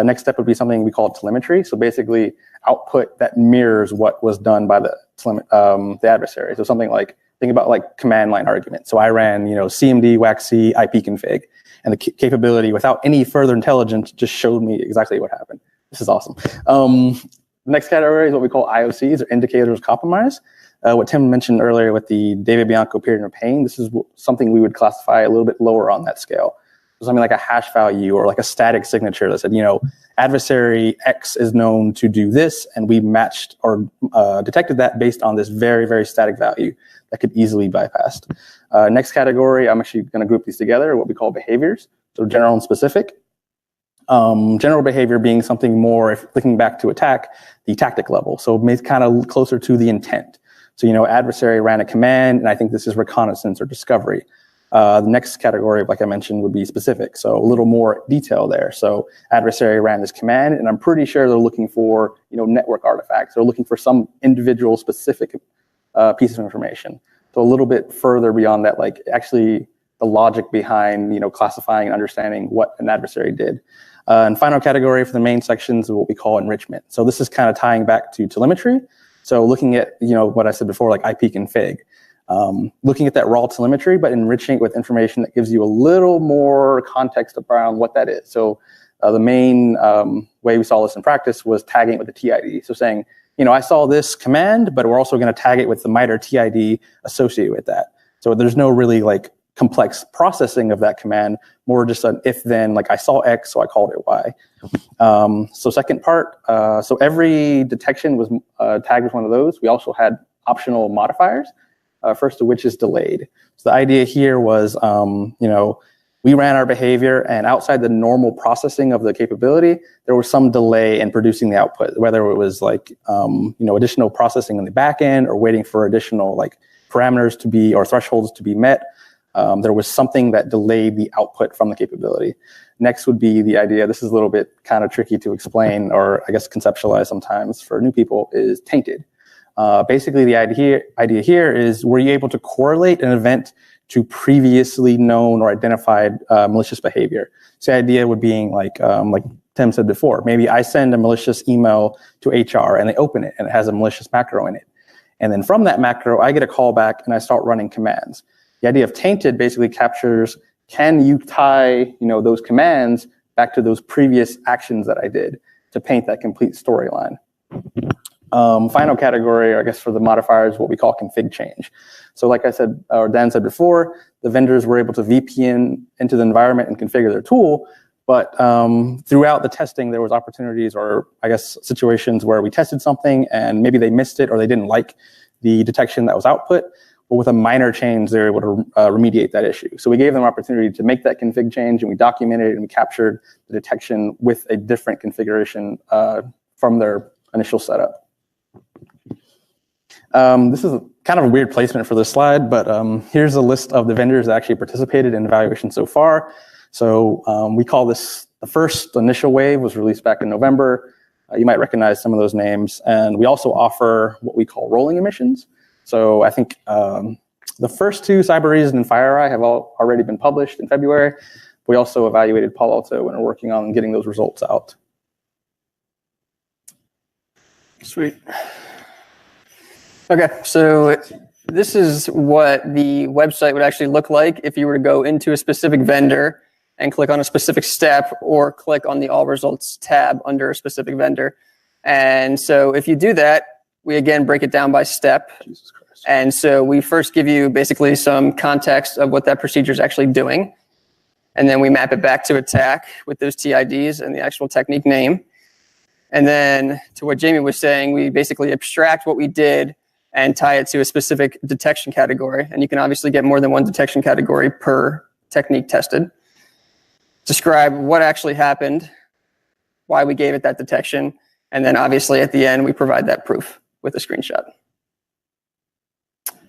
Next step would be something we call telemetry. So basically, output that mirrors what was done by the adversary. So something like, think about like command line argument. So I ran, cmd waxc ipconfig, and the capability without any further intelligence just showed me exactly what happened. This is awesome. The next category is what we call IOCs, or indicators of compromise. What Tim mentioned earlier with the David Bianco period of pain, this is something we would classify a little bit lower on that scale. Something like a hash value or like a static signature that said, adversary X is known to do this, and we matched or detected that based on this very, very static value that could easily be bypassed. Next category, I'm actually going to group these together, what we call behaviors. So general and specific. General behavior being something more, if looking back to attack, the tactic level. So it's kind of closer to the intent. So, adversary ran a command, and I think this is reconnaissance or discovery. The next category, like I mentioned, would be specific. So a little more detail there. So adversary ran this command, and I'm pretty sure they're looking for, network artifacts. They're looking for some individual specific piece of information. So a little bit further beyond that, like actually the logic behind, classifying and understanding what an adversary did. And final category for the main sections is what we call enrichment. So this is kind of tying back to telemetry. So looking at, what I said before, like ipconfig. Looking at that raw telemetry, but enriching it with information that gives you a little more context around what that is. So the main way we saw this in practice was tagging it with the TID. So saying, I saw this command, but we're also going to tag it with the Mitre TID associated with that. So there's no really like complex processing of that command, more just an if then, like I saw X, so I called it Y. So second part, so every detection was tagged with one of those. We also had optional modifiers. First of which is delayed. So the idea here was, we ran our behavior, and outside the normal processing of the capability, there was some delay in producing the output, whether it was like, additional processing on the back end or waiting for additional like parameters to be, or thresholds to be met. There was something that delayed the output from the capability. Next would be the idea, this is a little bit kind of tricky to explain, or I guess conceptualize sometimes for new people, is tainted. Basically, the idea here is, were you able to correlate an event to previously known or identified malicious behavior? So the idea would be like Tim said before, maybe I send a malicious email to HR and they open it and it has a malicious macro in it. And then from that macro, I get a call back and I start running commands. The idea of tainted basically captures, can you tie those commands back to those previous actions that I did to paint that complete storyline? Final category, I guess, for the modifiers, what we call config change. So like I said, or Dan said before, the vendors were able to VPN into the environment and configure their tool. But throughout the testing, there was opportunities, or I guess situations where we tested something and maybe they missed it or they didn't like the detection that was output. But with a minor change, they were able to remediate that issue. So we gave them opportunity to make that config change, and we documented it and we captured the detection with a different configuration from their initial setup. This is kind of a weird placement for this slide, but here's a list of the vendors that actually participated in evaluation so far. So we call this, the first initial wave was released back in November. You might recognize some of those names. And we also offer what we call rolling emissions. So I think the first two, Cybereason and FireEye, have already been published in February. We also evaluated Palo Alto and are working on getting those results out. Sweet. Okay, so this is what the website would actually look like if you were to go into a specific vendor and click on a specific step or click on the All Results tab under a specific vendor. And so if you do that, we again break it down by step. And so we first give you basically some context of what that procedure is actually doing. And then we map it back to ATT&CK with those TIDs and the actual technique name. And then to what Jamie was saying, we basically abstract what we did and tie it to a specific detection category. And you can obviously get more than one detection category per technique tested. Describe what actually happened, why we gave it that detection, and then obviously at the end, we provide that proof with a screenshot.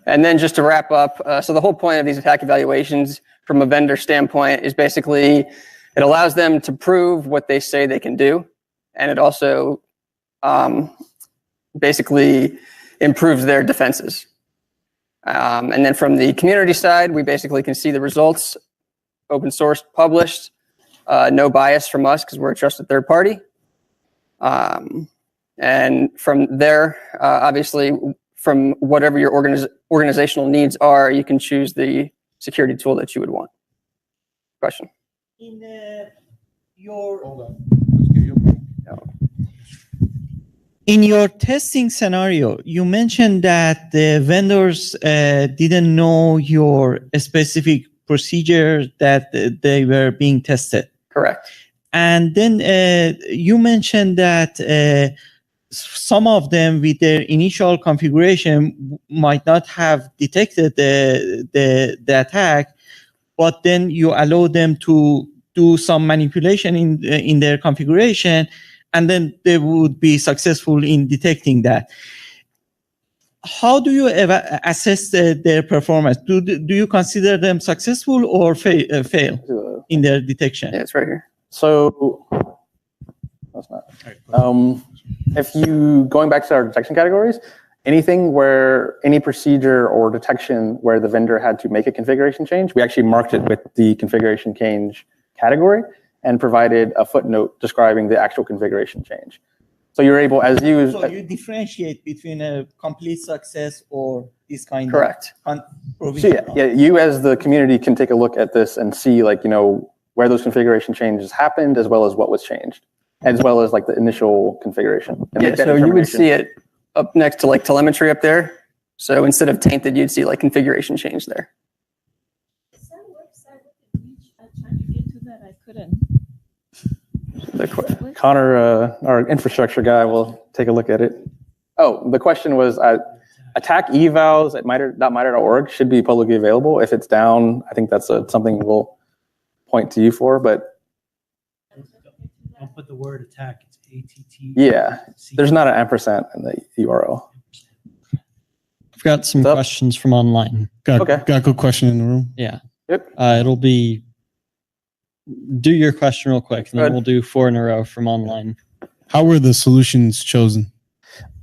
And then just to wrap up, so the whole point of these attack evaluations from a vendor standpoint is basically it allows them to prove what they say they can do. And it also basically improves their defenses. And then from the community side, we basically can see the results, open source published, no bias from us because we're a trusted third party. And from there, obviously, from whatever your organizational needs are, you can choose the security tool that you would want. Question? In your Hold on. Let's give you a break. In your testing scenario, you mentioned that the vendors didn't know your specific procedure that they were being tested. Correct. And then you mentioned that some of them with their initial configuration might not have detected the attack, but then you allow them to do some manipulation in their configuration, and then they would be successful in detecting that. How do you assess their performance? Do you consider them successful or fail in their detection? Yeah, it's right here. So that's not. If you going back to our detection categories, anything where any procedure or detection where the vendor had to make a configuration change, we actually marked it with the configuration change category and provided a footnote describing the actual configuration change. So you're able, as you... So you differentiate between a complete success or this kind Correct. of So yeah, you as the community can take a look at this and see, like, you know, where those configuration changes happened, as well as what was changed, as well as like the initial configuration. Yeah, so you would see it up next to like telemetry up there. So instead of tainted, you'd see like configuration change there. Is that website I tried to get to that, I couldn't. Connor, our infrastructure guy, will take a look at it. Oh, the question was, attack evals at mitre.mitre.org should be publicly available. If it's down, I think that's something we'll point to you for, but Don't put the word attack, it's ATT. yeah, there's not an ampersand in the URL. I've got some questions from online. Got a good question in the room. Yeah. Yep. It'll be, do your question real quick, and then we'll do 4 in a row from online. How were the solutions chosen?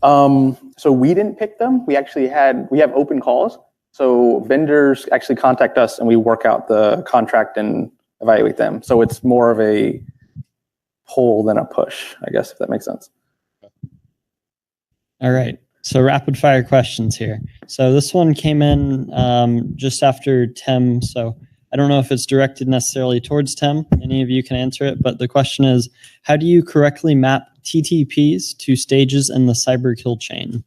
So we didn't pick them. We have open calls. So vendors actually contact us and we work out the contract and evaluate them. So it's more of a pull than a push, I guess, if that makes sense. All right. So rapid fire questions here. So this one came in just after Tim. So I don't know if it's directed necessarily towards Tim. Any of you can answer it. But the question is, how do you correctly map TTPs to stages in the cyber kill chain?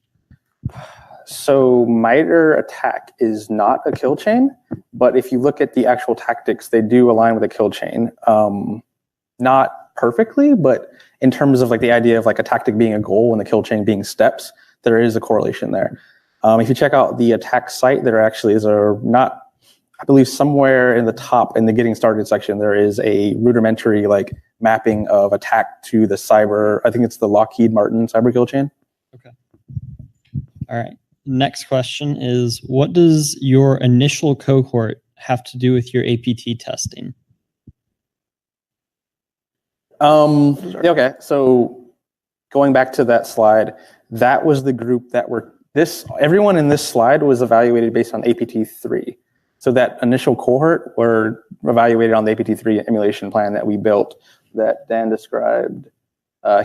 So MITRE attack is not a kill chain, but if you look at the actual tactics, they do align with a kill chain. Not perfectly, but in terms of like the idea of like a tactic being a goal and the kill chain being steps, there is a correlation there. If you check out the attack site, there actually is I believe somewhere in the top in the getting started section, there is a rudimentary like mapping of attack to the cyber, I think it's the Lockheed Martin cyber kill chain. Okay. All right. Next question is, what does your initial cohort have to do with your APT testing? Okay, so going back to that slide, that was the group that everyone in this slide was evaluated based on APT3. So that initial cohort were evaluated on the APT3 emulation plan that we built that Dan described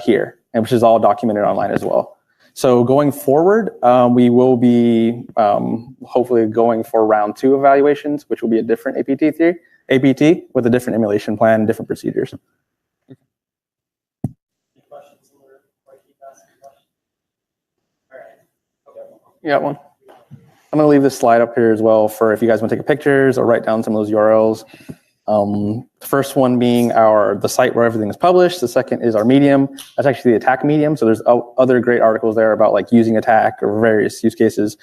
here, and which is all documented online as well. So going forward, we will be hopefully going for round 2 evaluations, which will be a different APT with a different emulation plan, different procedures. You got one? I'm going to leave this slide up here as well for if you guys want to take pictures or write down some of those URLs. The first one being the site where everything is published. The second is our medium. That's actually the attack medium. So there's other great articles there about like using attack or various use cases.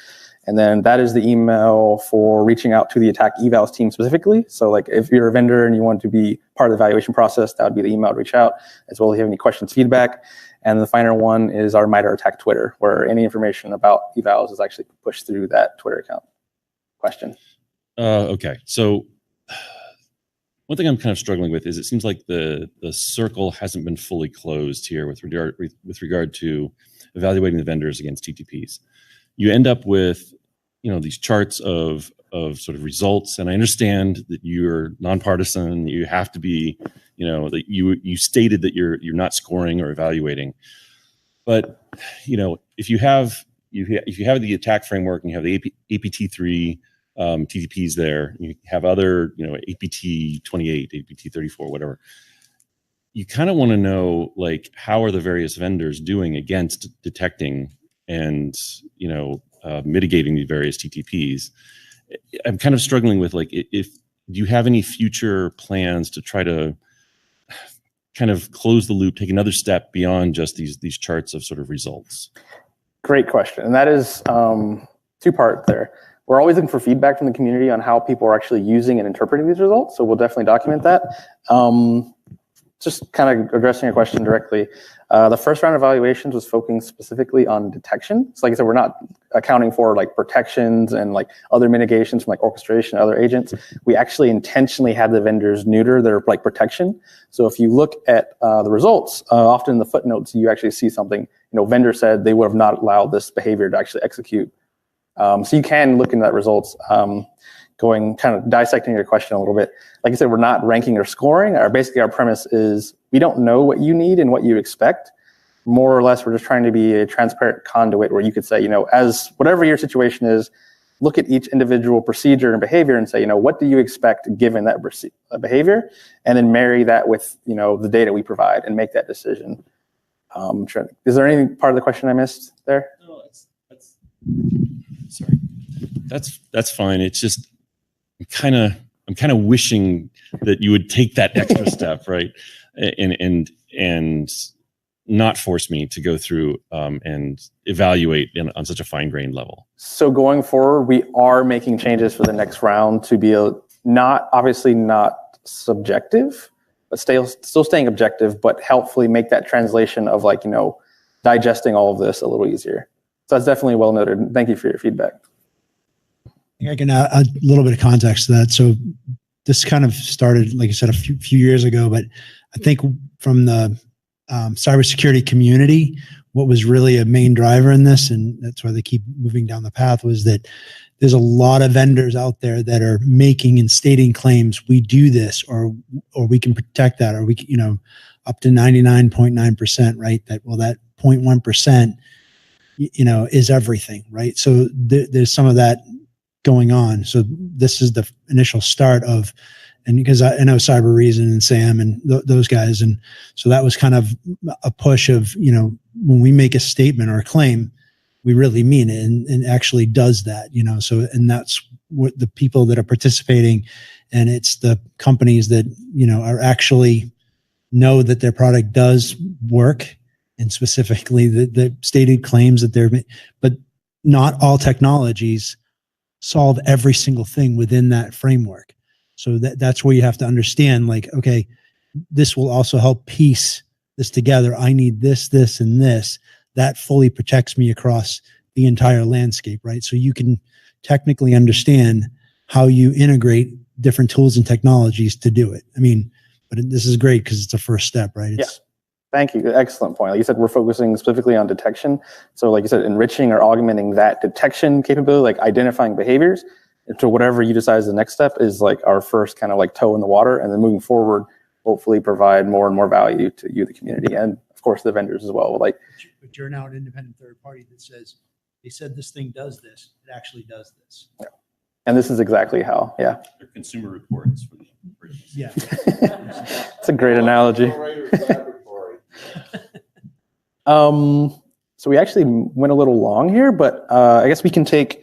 And then that is the email for reaching out to the attack evals team specifically. So like if you're a vendor and you want to be part of the evaluation process, that would be the email to reach out, as well as if you have any questions, feedback. And the final one is our MITRE attack Twitter, where any information about evals is actually pushed through that Twitter account. Question. Okay, so one thing I'm kind of struggling with is it seems like the circle hasn't been fully closed here with regard to evaluating the vendors against TTPs. You end up with, you know, these charts of sort of results, and I understand that you're nonpartisan. You have to be, you know, that you stated that you're not scoring or evaluating, but you know, if you have the attack framework and you have the APT3 TTPs there, you have other, you know, APT 28, APT 34, whatever. You kind of want to know, like, how are the various vendors doing against detecting and, you know, mitigating the various TTPs. I'm kind of struggling with, like, do you have any future plans to try to kind of close the loop, take another step beyond just these charts of sort of results? Great question. And that is two-part there. We're always looking for feedback from the community on how people are actually using and interpreting these results. So we'll definitely document that. Just kind of addressing your question directly. The first round of evaluations was focusing specifically on detection. So like I said, we're not accounting for like protections and like other mitigations from like orchestration and other agents. We actually intentionally had the vendors neuter their like protection. So if you look at the results, often in the footnotes, you actually see something, you know, vendor said they would have not allowed this behavior to actually execute. So you can look into that results. Going kind of dissecting your question a little bit. Like I said, we're not ranking or scoring. Basically our premise is we don't know what you need and what you expect. More or less, we're just trying to be a transparent conduit where you could say, you know, as whatever your situation is, look at each individual procedure and behavior and say, you know, what do you expect given that behavior? And then marry that with, you know, the data we provide and make that decision. Is there any part of the question I missed there? No, that's sorry. That's fine. It's just, I'm kind of wishing that you would take that extra step, right, and not force me to go through and evaluate on such a fine-grained level. So going forward, we are making changes for the next round to be obviously not subjective, but still staying objective, but helpfully make that translation of, like, you know, digesting all of this a little easier. So that's definitely well noted. Thank you for your feedback. I can add a little bit of context to that. So this kind of started, like I said, a few years ago, but I think from the cybersecurity community, what was really a main driver in this, and that's why they keep moving down the path, was that there's a lot of vendors out there that are making and stating claims, we do this, or we can protect that, or we can, you know, up to 99.9%, right? That 0.1%, you know, is everything, right? So there's some of that going on. So this is the initial start of, and because I know Cyber Reason and Sam and those guys, and so that was kind of a push of, you know, when we make a statement or a claim, we really mean it, and actually does that, you know. So, and that's what the people that are participating, and it's the companies that, you know, are actually know that their product does work, and specifically the stated claims that they're, but not all technologies solve every single thing within that framework. So that's where you have to understand, like, okay, this will also help piece this together. I need this, this, and this. That fully protects me across the entire landscape, right? So you can technically understand how you integrate different tools and technologies to do it. I mean, but this is great because it's a first step, right? Yeah. Thank you. Excellent point. Like you said, we're focusing specifically on detection. So like you said, enriching or augmenting that detection capability, like identifying behaviors to whatever you decide is the next step, is like our first kind of like toe in the water. And then moving forward, hopefully provide more and more value to you, the community, and of course, the vendors as well. Like, But you're now an independent third party that says, they said this thing does this, it actually does this. yeah. And this is exactly how, yeah. They're consumer reports for the Yeah. It's a great analogy. So we actually went a little long here, but I guess we can take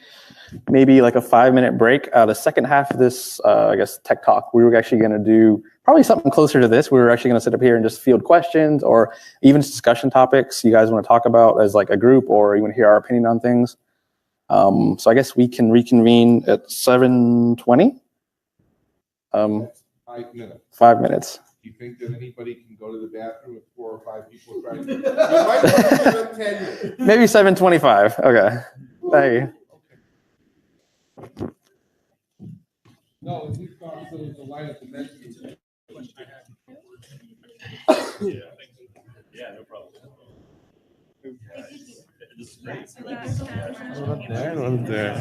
maybe like a 5-minute break. The second half of this, I guess, tech talk, we were actually going to do probably something closer to this. We were actually going to sit up here and just field questions or even discussion topics you guys want to talk about as like a group, or you want to hear our opinion on things. So I guess we can reconvene at 7:20. 5 minutes. 5 minutes. Do you think that anybody can go to the bathroom if 4 or 5 people are trying to? You might want to give them 10 minutes. Maybe 7:25. Okay. Thank you. No, it's not so it's a line of dimensions. Yeah, no problem. This is great. One up there.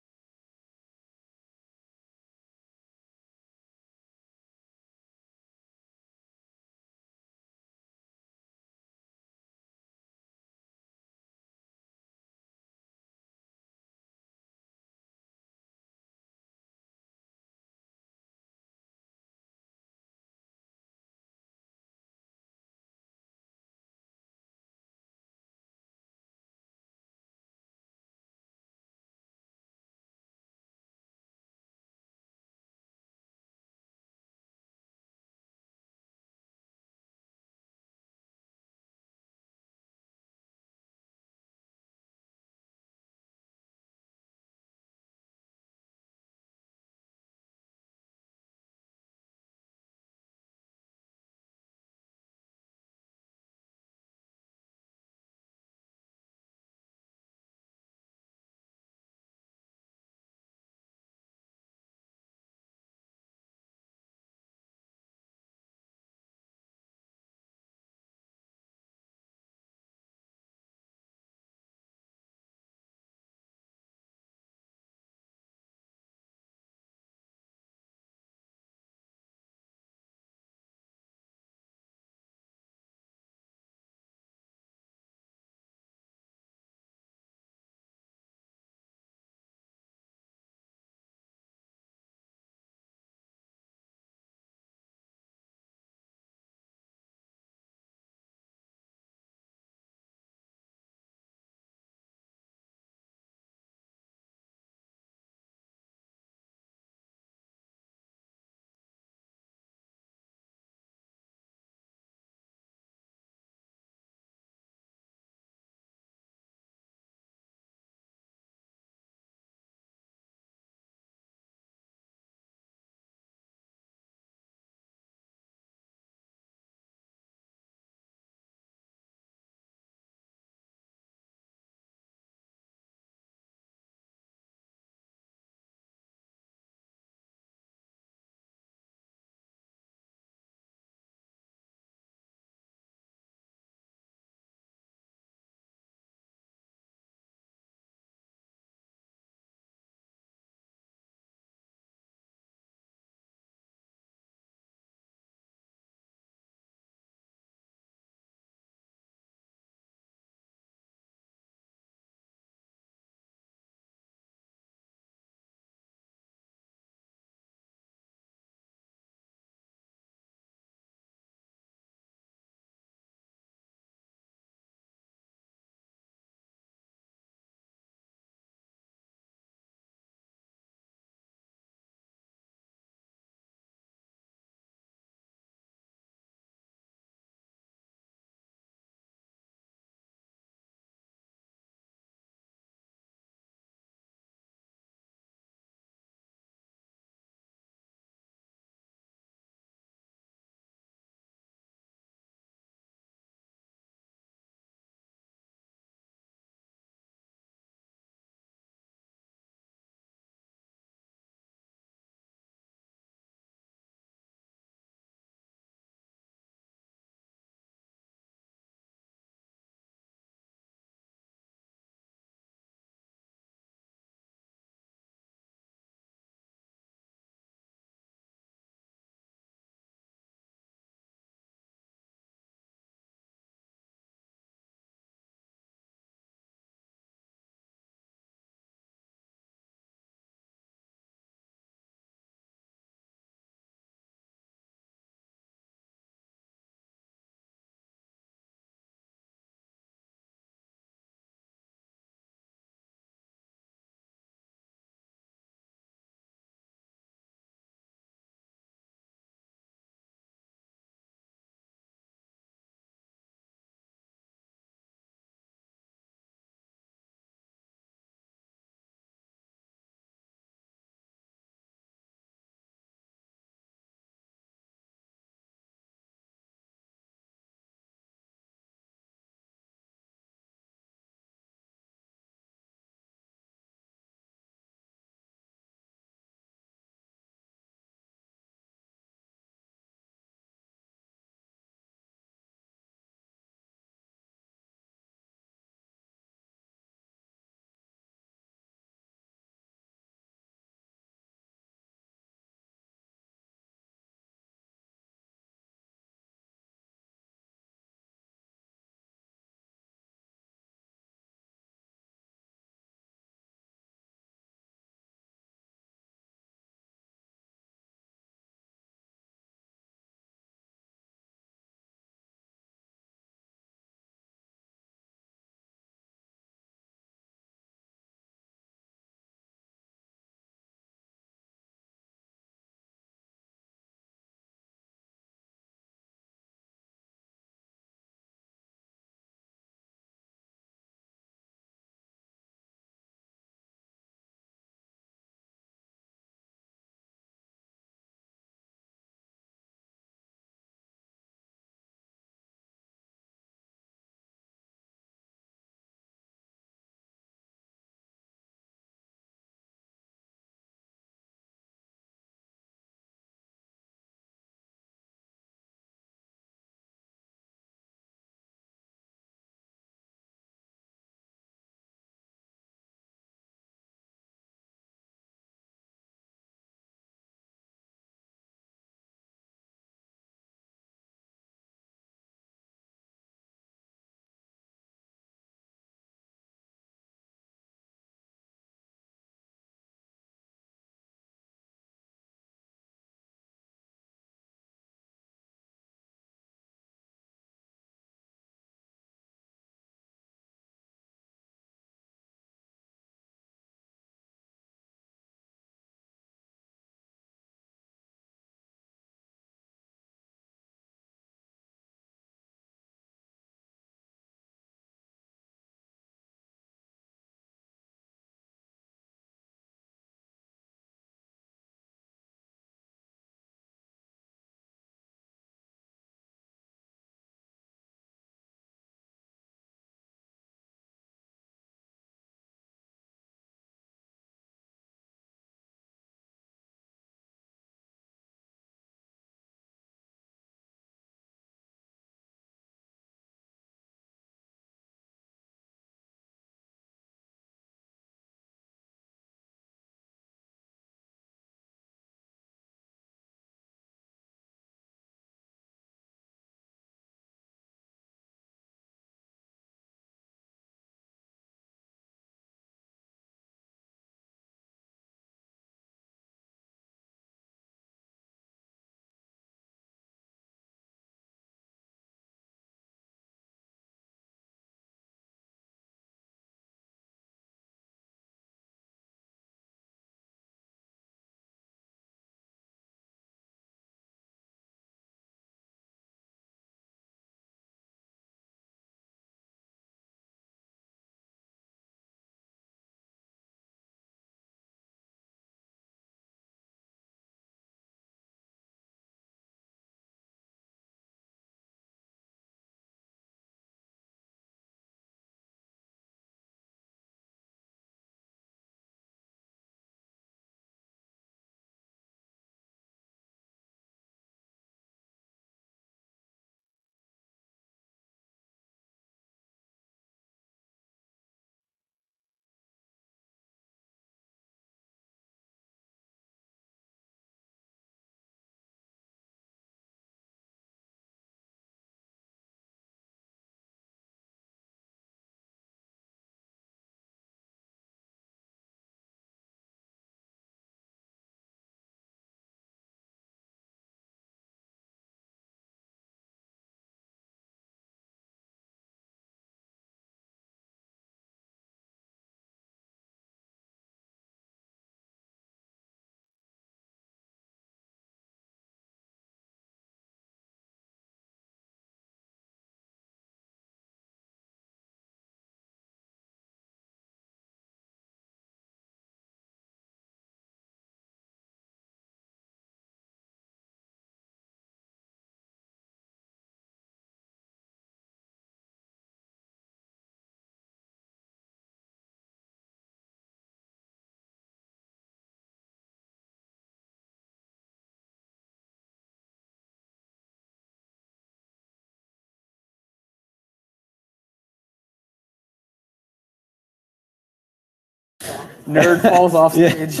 Nerd falls off stage,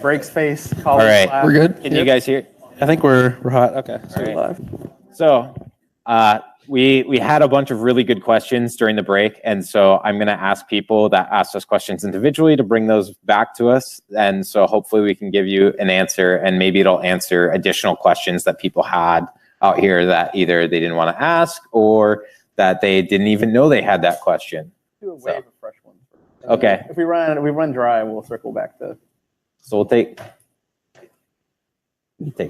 breaks face. All right, we're good. Can you guys hear? I think we're hot. Okay, so All right. live. So we had a bunch of really good questions during the break, and so I'm going to ask people that asked us questions individually to bring those back to us, and so hopefully we can give you an answer, and maybe it'll answer additional questions that people had out here that either they didn't want to ask or that they didn't even know they had that question. Do a wave of fresh ones. Okay. If we run dry, we'll circle back to. So we'll take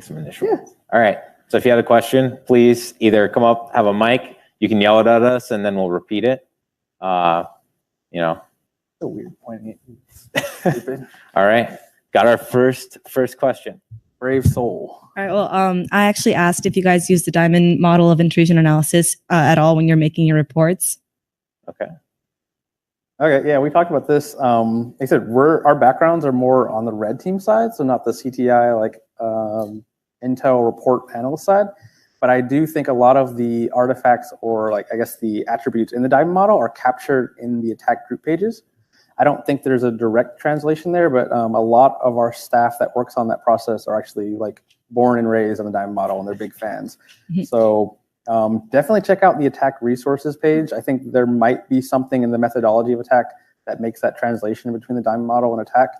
some initial. Yeah. All right. So if you had a question, please either come up, have a mic. You can yell it at us, and then we'll repeat it. So weird pointing it. All right. Got our first question. Brave soul. All right. Well, I actually asked if you guys use the diamond model of intrusion analysis at all when you're making your reports. Okay. Okay. Yeah, we talked about this. Like I said, our backgrounds are more on the red team side, so not the CTI Intel report panel side. But I do think a lot of the artifacts or the attributes in the diamond model are captured in the attack group pages. I don't think there's a direct translation there, but a lot of our staff that works on that process are actually born and raised on the diamond model, and they're big fans. So definitely check out the attack resources page. I think there might be something in the methodology of attack that makes that translation between the diamond model and attack.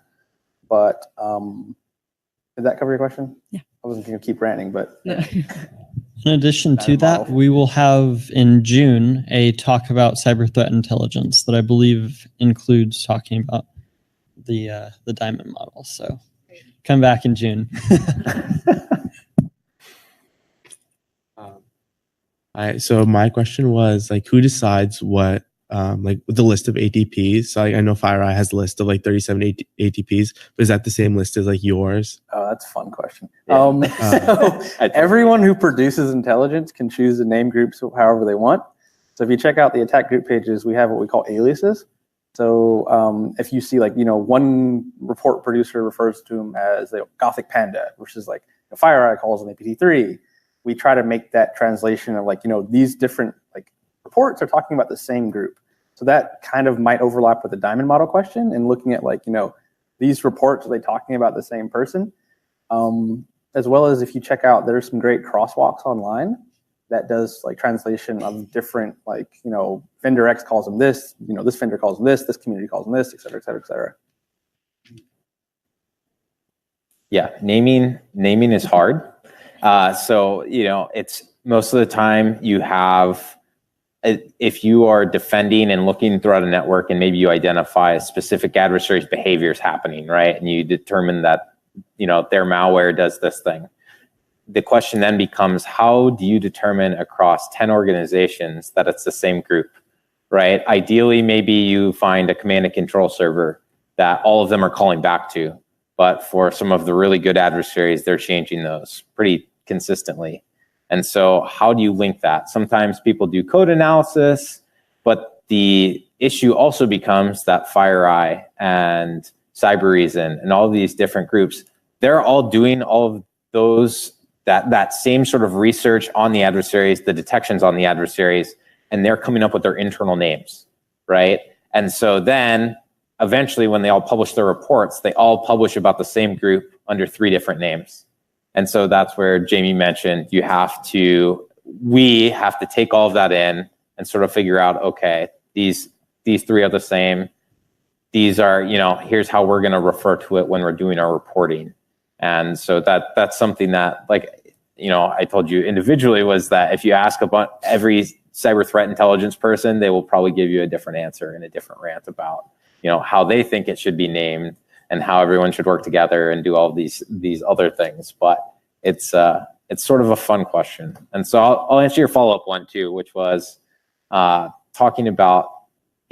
But did that cover your question? Yeah. I wasn't going to keep ranting, but. In addition to that, we will have in June a talk about cyber threat intelligence that I believe includes talking about the diamond model. So come back in June. So my question was who decides what the list of ATPs? So I know FireEye has a list of 37 ATPs, but is that the same list as yours? Oh, that's a fun question. Yeah. So everyone who produces intelligence can choose to name groups however they want. So if you check out the attack group pages, we have what we call aliases. So if you see one report producer refers to them as Gothic Panda, which is FireEye calls them APT3. We try to make that translation of these different reports are talking about the same group. So that kind of might overlap with the diamond model question and looking at these reports, are they talking about the same person? As well as if you check out, there's some great crosswalks online that does translation of different vendor X calls them this, this vendor calls them this community calls them this, et cetera, et cetera, et cetera. Yeah, naming is hard. So it's most of the time you have, if you are defending and looking throughout a network and maybe you identify a specific adversary's behaviors happening, right? And you determine that, their malware does this thing. The question then becomes, how do you determine across 10 organizations that it's the same group, right? Ideally, maybe you find a command and control server that all of them are calling back to. But for some of the really good adversaries, they're changing those pretty consistently. And so how do you link that? Sometimes people do code analysis, but the issue also becomes that FireEye and Cybereason and all these different groups, they're all doing all of those, that same sort of research on the adversaries, the detections on the adversaries, and they're coming up with their internal names, right? And so then eventually when they all publish their reports, they all publish about the same group under 3 different names. And so that's where Jamie mentioned we have to take all of that in and sort of figure out, okay, these 3 are the same. These are, here's how we're going to refer to it when we're doing our reporting. And so that's something that, I told you individually, was that if you ask about every cyber threat intelligence person, they will probably give you a different answer and a different rant about, how they think it should be named and how everyone should work together and do all of these other things. But it's sort of a fun question. And so I'll answer your follow-up one too, which was talking about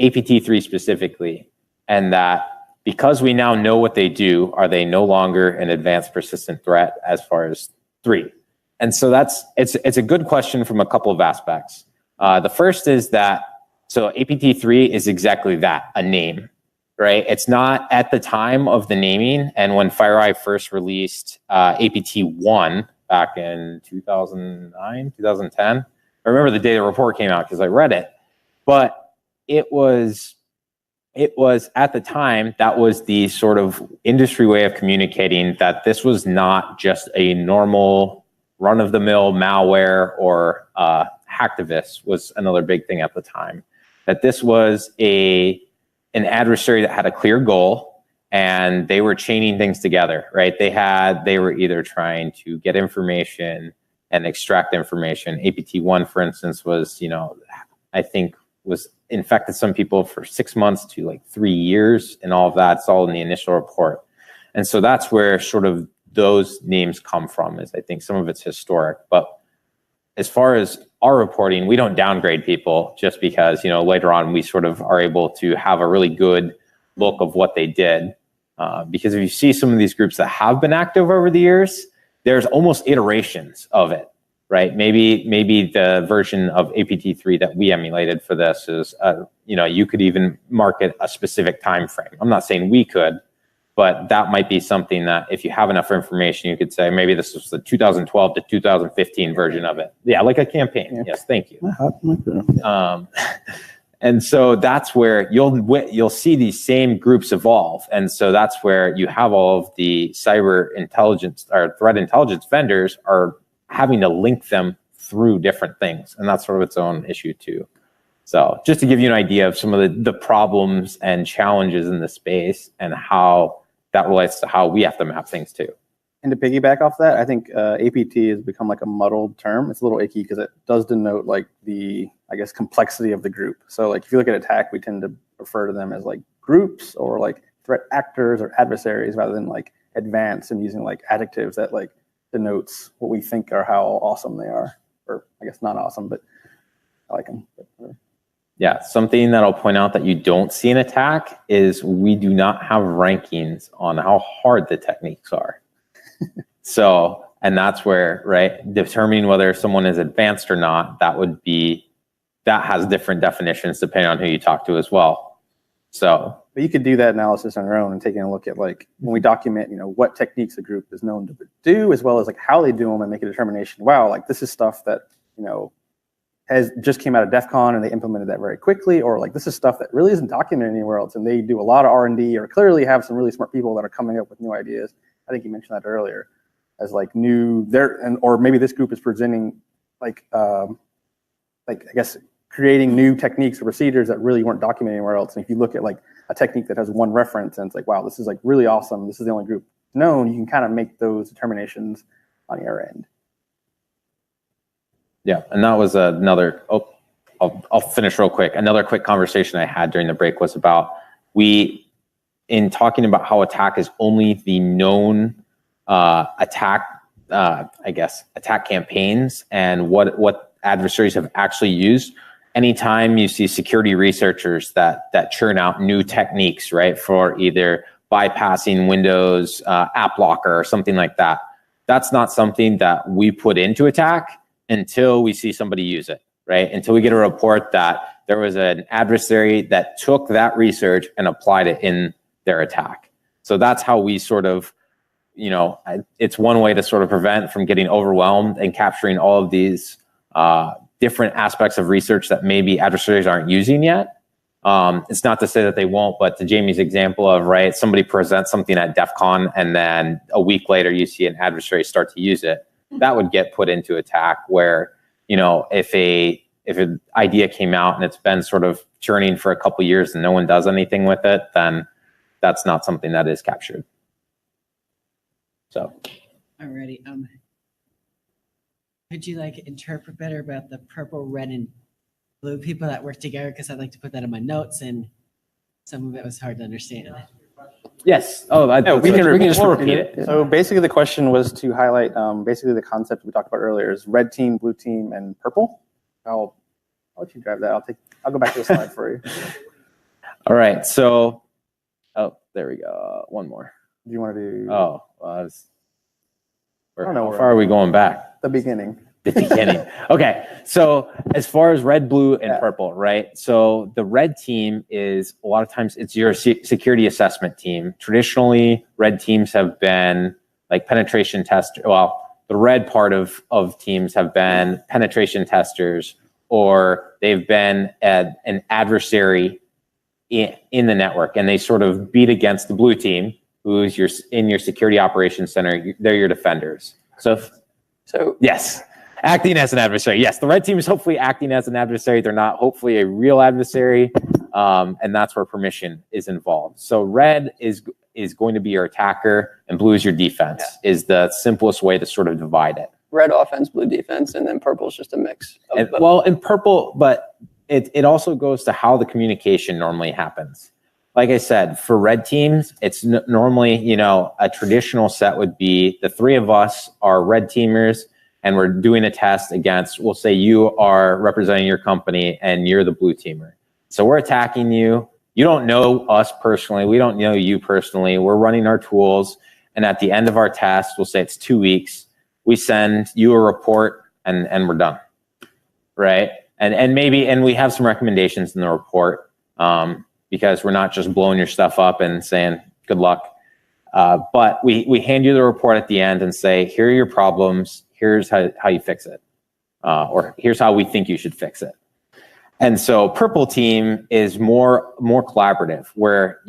APT3 specifically, and that because we now know what they do, are they no longer an advanced persistent threat as far as 3? And so it's a good question from a couple of aspects. The first is that, so APT3 is exactly that, a name. Right? It's not at the time of the naming. And when FireEye first released APT1 back in 2009, 2010, I remember the day the report came out because I read it, but it was it was at the time, that was the sort of industry way of communicating that this was not just a normal run-of-the-mill malware or hacktivist was another big thing at the time. That this was an adversary that had a clear goal, and they were chaining things together, right? They were either trying to get information and extract information. APT1, for instance, was, I think was infected some people for 6 months to like 3 years, and all of that. It's all in the initial report. And so that's where sort of those names come from, is I think some of it's historic. But as far as our reporting, we don't downgrade people just because, later on we sort of are able to have a really good look of what they did. Because if you see some of these groups that have been active over the years, there's almost iterations of it. Right? Maybe the version of APT3 that we emulated for this is, you could even market a specific time frame. I'm not saying we could, but that might be something that if you have enough information, you could say maybe this was the 2012 to 2015 version of it. Yeah, like a campaign. Yeah. Yes, thank you. And so that's where you'll see these same groups evolve. And so that's where you have all of the cyber intelligence or threat intelligence vendors are having to link them through different things. And that's sort of its own issue too. So just to give you an idea of some of the problems and challenges in the space and how that relates to how we have to map things too. And to piggyback off that, I think APT has become like a muddled term. It's a little icky because it does denote like the, complexity of the group. So like if you look at attack, we tend to refer to them as like groups or like threat actors or adversaries rather than like advanced and using like adjectives that like denotes what we think are how awesome they are, or I guess not awesome, but I like them. Yeah, something that I'll point out that you don't see in attack is we do not have rankings on how hard the techniques are. So, and that's where, right, determining whether someone is advanced or not, that has different definitions depending on who you talk to as well. So, but you could do that analysis on your own and taking a look at like when we document, what techniques a group is known to do, as well as like how they do them and make a determination. Wow, like this is stuff that, has just came out of DEF CON and they implemented that very quickly, or like this is stuff that really isn't documented anywhere else and they do a lot of R&D or clearly have some really smart people that are coming up with new ideas. I think you mentioned that earlier as like new there, and or maybe this group is presenting like I guess creating new techniques or procedures that really weren't documented anywhere else. And if you look at like a technique that has one reference and it's like, wow, this is like really awesome, this is the only group known, you can kind of make those determinations on your end. Yeah, and that was another, I'll finish real quick. Another quick conversation I had during the break was about in talking about how attack is only the known attack campaigns and what adversaries have actually used. Anytime you see security researchers that churn out new techniques, right, for either bypassing Windows app locker or something like that, that's not something that we put into attack until we see somebody use it, right? Until we get a report that there was an adversary that took that research and applied it in their attack. So that's how we sort of, it's one way to sort of prevent from getting overwhelmed and capturing all of these different aspects of research that maybe adversaries aren't using yet. It's not to say that they won't, but to Jamie's example of, right, somebody presents something at DEF CON and then a week later you see an adversary start to use it, that would get put into attack where, if an idea came out and it's been sort of churning for a couple of years and no one does anything with it, then that's not something that is captured. So. Alrighty. Could you interpret better about the purple, red, and blue people that work together? Because I'd like to put that in my notes, and some of it was hard to understand. Yes. We can just repeat it. So basically the question was to highlight basically the concept we talked about earlier is red team, blue team, and purple. I'll let you drive that. I'll go back to the slide for you. All right. So, there we go. One more. Do you want to do? How I don't know. How far are we going back? The beginning. The beginning. Okay. So as far as red, blue, and purple, right? So the red team is a lot of times it's your security assessment team. Traditionally, red teams have been like penetration tester. Well, the red part of teams have been penetration testers, or they've been an adversary in the network, and they sort of beat against the blue team, who's in your security operations center. They're your defenders. So yes, acting as an adversary. Yes, the red team is hopefully acting as an adversary. They're not hopefully a real adversary, and that's where permission is involved. So red is going to be your attacker, and blue is your defense. Is the simplest way to sort of divide it. Red offense, blue defense, and then purple is just a mix. Well, in purple, but it also goes to how the communication normally happens. Like I said, for red teams, it's normally, you know, a traditional set would be the three of us are red teamers, and we're doing a test against, we'll say you are representing your company and you're the blue teamer. So we're attacking you. You don't know us personally. We don't know you personally. We're running our tools. And at the end of our test, we'll say it's 2 weeks. We send you a report and we're done, right? And we have some recommendations in the report, because we're not just blowing your stuff up and saying, good luck. But we hand you the report at the end and say, here are your problems. Here's how you fix it. Or here's how we think you should fix it. And so purple team is more collaborative, where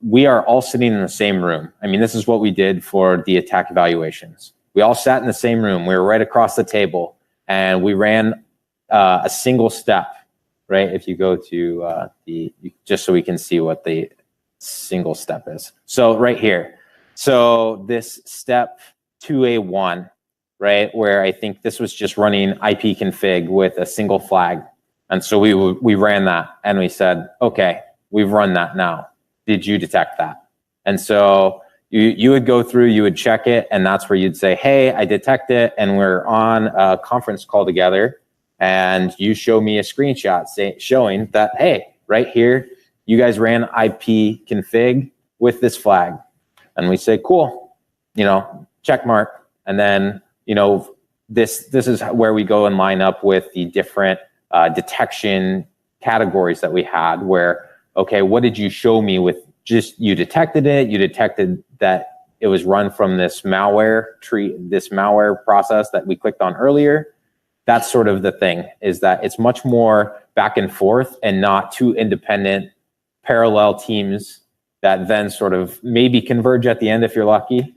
we are all sitting in the same room. I mean, this is what we did for the attack evaluations. We all sat in the same room. We were right across the table, and we ran a single step, right? If you go to just so we can see what the single step is. So right here. So this step 2A1, right? Where I think this was just running IP config with a single flag. And so we ran that and we said, okay, we've run that now. Did you detect that? And so you would go through, you would check it, and that's where you'd say, hey, I detect it, and we're on a conference call together, and you show me a screenshot showing that, hey, right here, you guys ran IP config with this flag. And we say, cool, you know, check mark. And then, you know, this is where we go and line up with the different detection categories that we had, where, okay, what did you show me with just, you detected it, you detected that it was run from this malware tree, this malware process that we clicked on earlier. That's sort of the thing, is that it's much more back and forth and not two independent parallel teams that then sort of maybe converge at the end if you're lucky.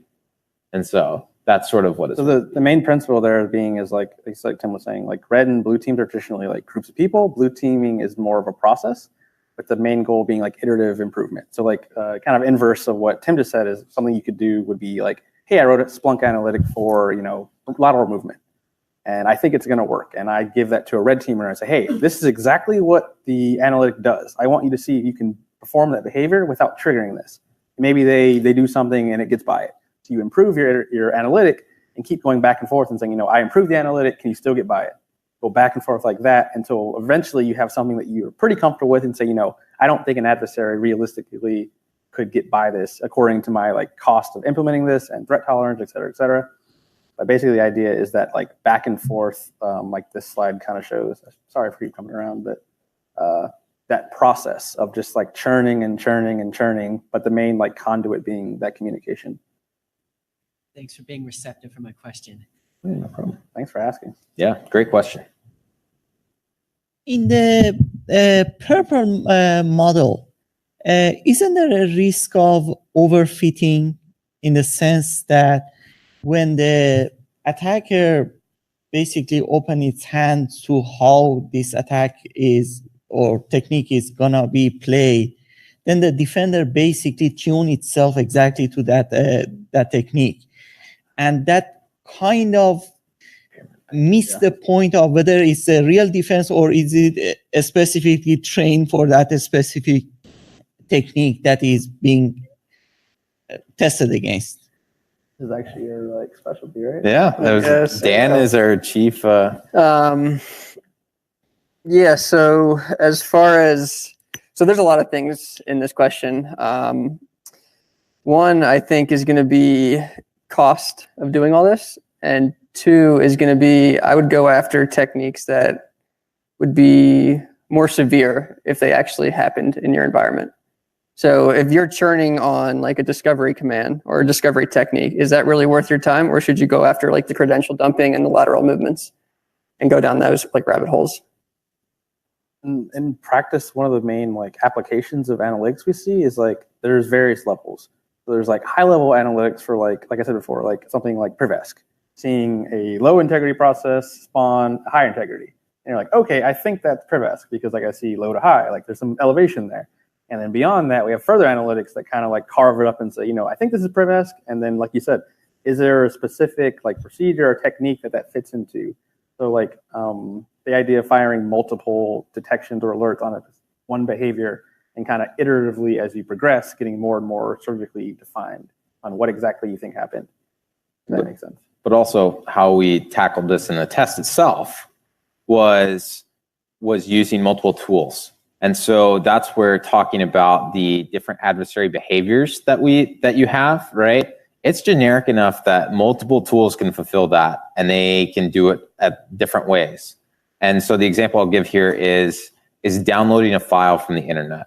And so that's sort of what it's. So the main principle there being is like Tim was saying, like red and blue teams are traditionally like groups of people. Blue teaming is more of a process, with the main goal being like iterative improvement. So like kind of inverse of what Tim just said is something you could do would be like, hey, I wrote a Splunk analytic for, you know, lateral movement, and I think it's going to work. And I give that to a red teamer and I say, hey, this is exactly what the analytic does. I want you to see if you can perform that behavior without triggering this. Maybe they do something and it gets by it. So you improve your analytic and keep going back and forth and saying, you know, I improved the analytic, can you still get by it? Go back and forth like that until eventually you have something that you're pretty comfortable with and say, you know, I don't think an adversary realistically could get by this according to my like cost of implementing this and threat tolerance, et cetera, et cetera. But basically the idea is that like back and forth, like this slide kind of shows, sorry for you coming around, but that process of just like churning and churning and churning, but the main like conduit being that communication. Thanks for being receptive for my question. Yeah, no problem. Thanks for asking. Yeah, great question. In the purple model, isn't there a risk of overfitting in the sense that when the attacker basically open its hand to how this attack is or technique is gonna be played, then the defender basically tune itself exactly to that technique, and that kind of miss the point of whether it's a real defense or is it specifically trained for that specific technique that is being tested against. This is actually your like specialty, right? Yeah, Dan is our chief. Yeah, so as far as, so there's a lot of things in this question. One, I think, is going to be cost of doing all this. And two is going to be, I would go after techniques that would be more severe if they actually happened in your environment. So if you're churning on like a discovery command or a discovery technique, is that really worth your time? Or should you go after like the credential dumping and the lateral movements and go down those like rabbit holes? In practice, one of the main like applications of analytics we see is like there's various levels. So there's like high level analytics for like I said before, like something like Prevesc, seeing a low integrity process spawn high integrity. And you're like, okay, I think that's Prevesc because like I see low to high, like there's some elevation there. And then beyond that, we have further analytics that kind of like carve it up and say, I think this is Prevesc. And then like you said, is there a specific like procedure or technique that fits into? So like the idea of firing multiple detections or alerts on one behavior and kind of iteratively as you progress, getting more and more surgically defined on what exactly you think happened. Does that make sense? But also how we tackled this in the test itself was using multiple tools. And so that's where talking about the different adversary behaviors that you have, right? It's generic enough that multiple tools can fulfill that and they can do it at different ways. And so the example I'll give here is downloading a file from the internet.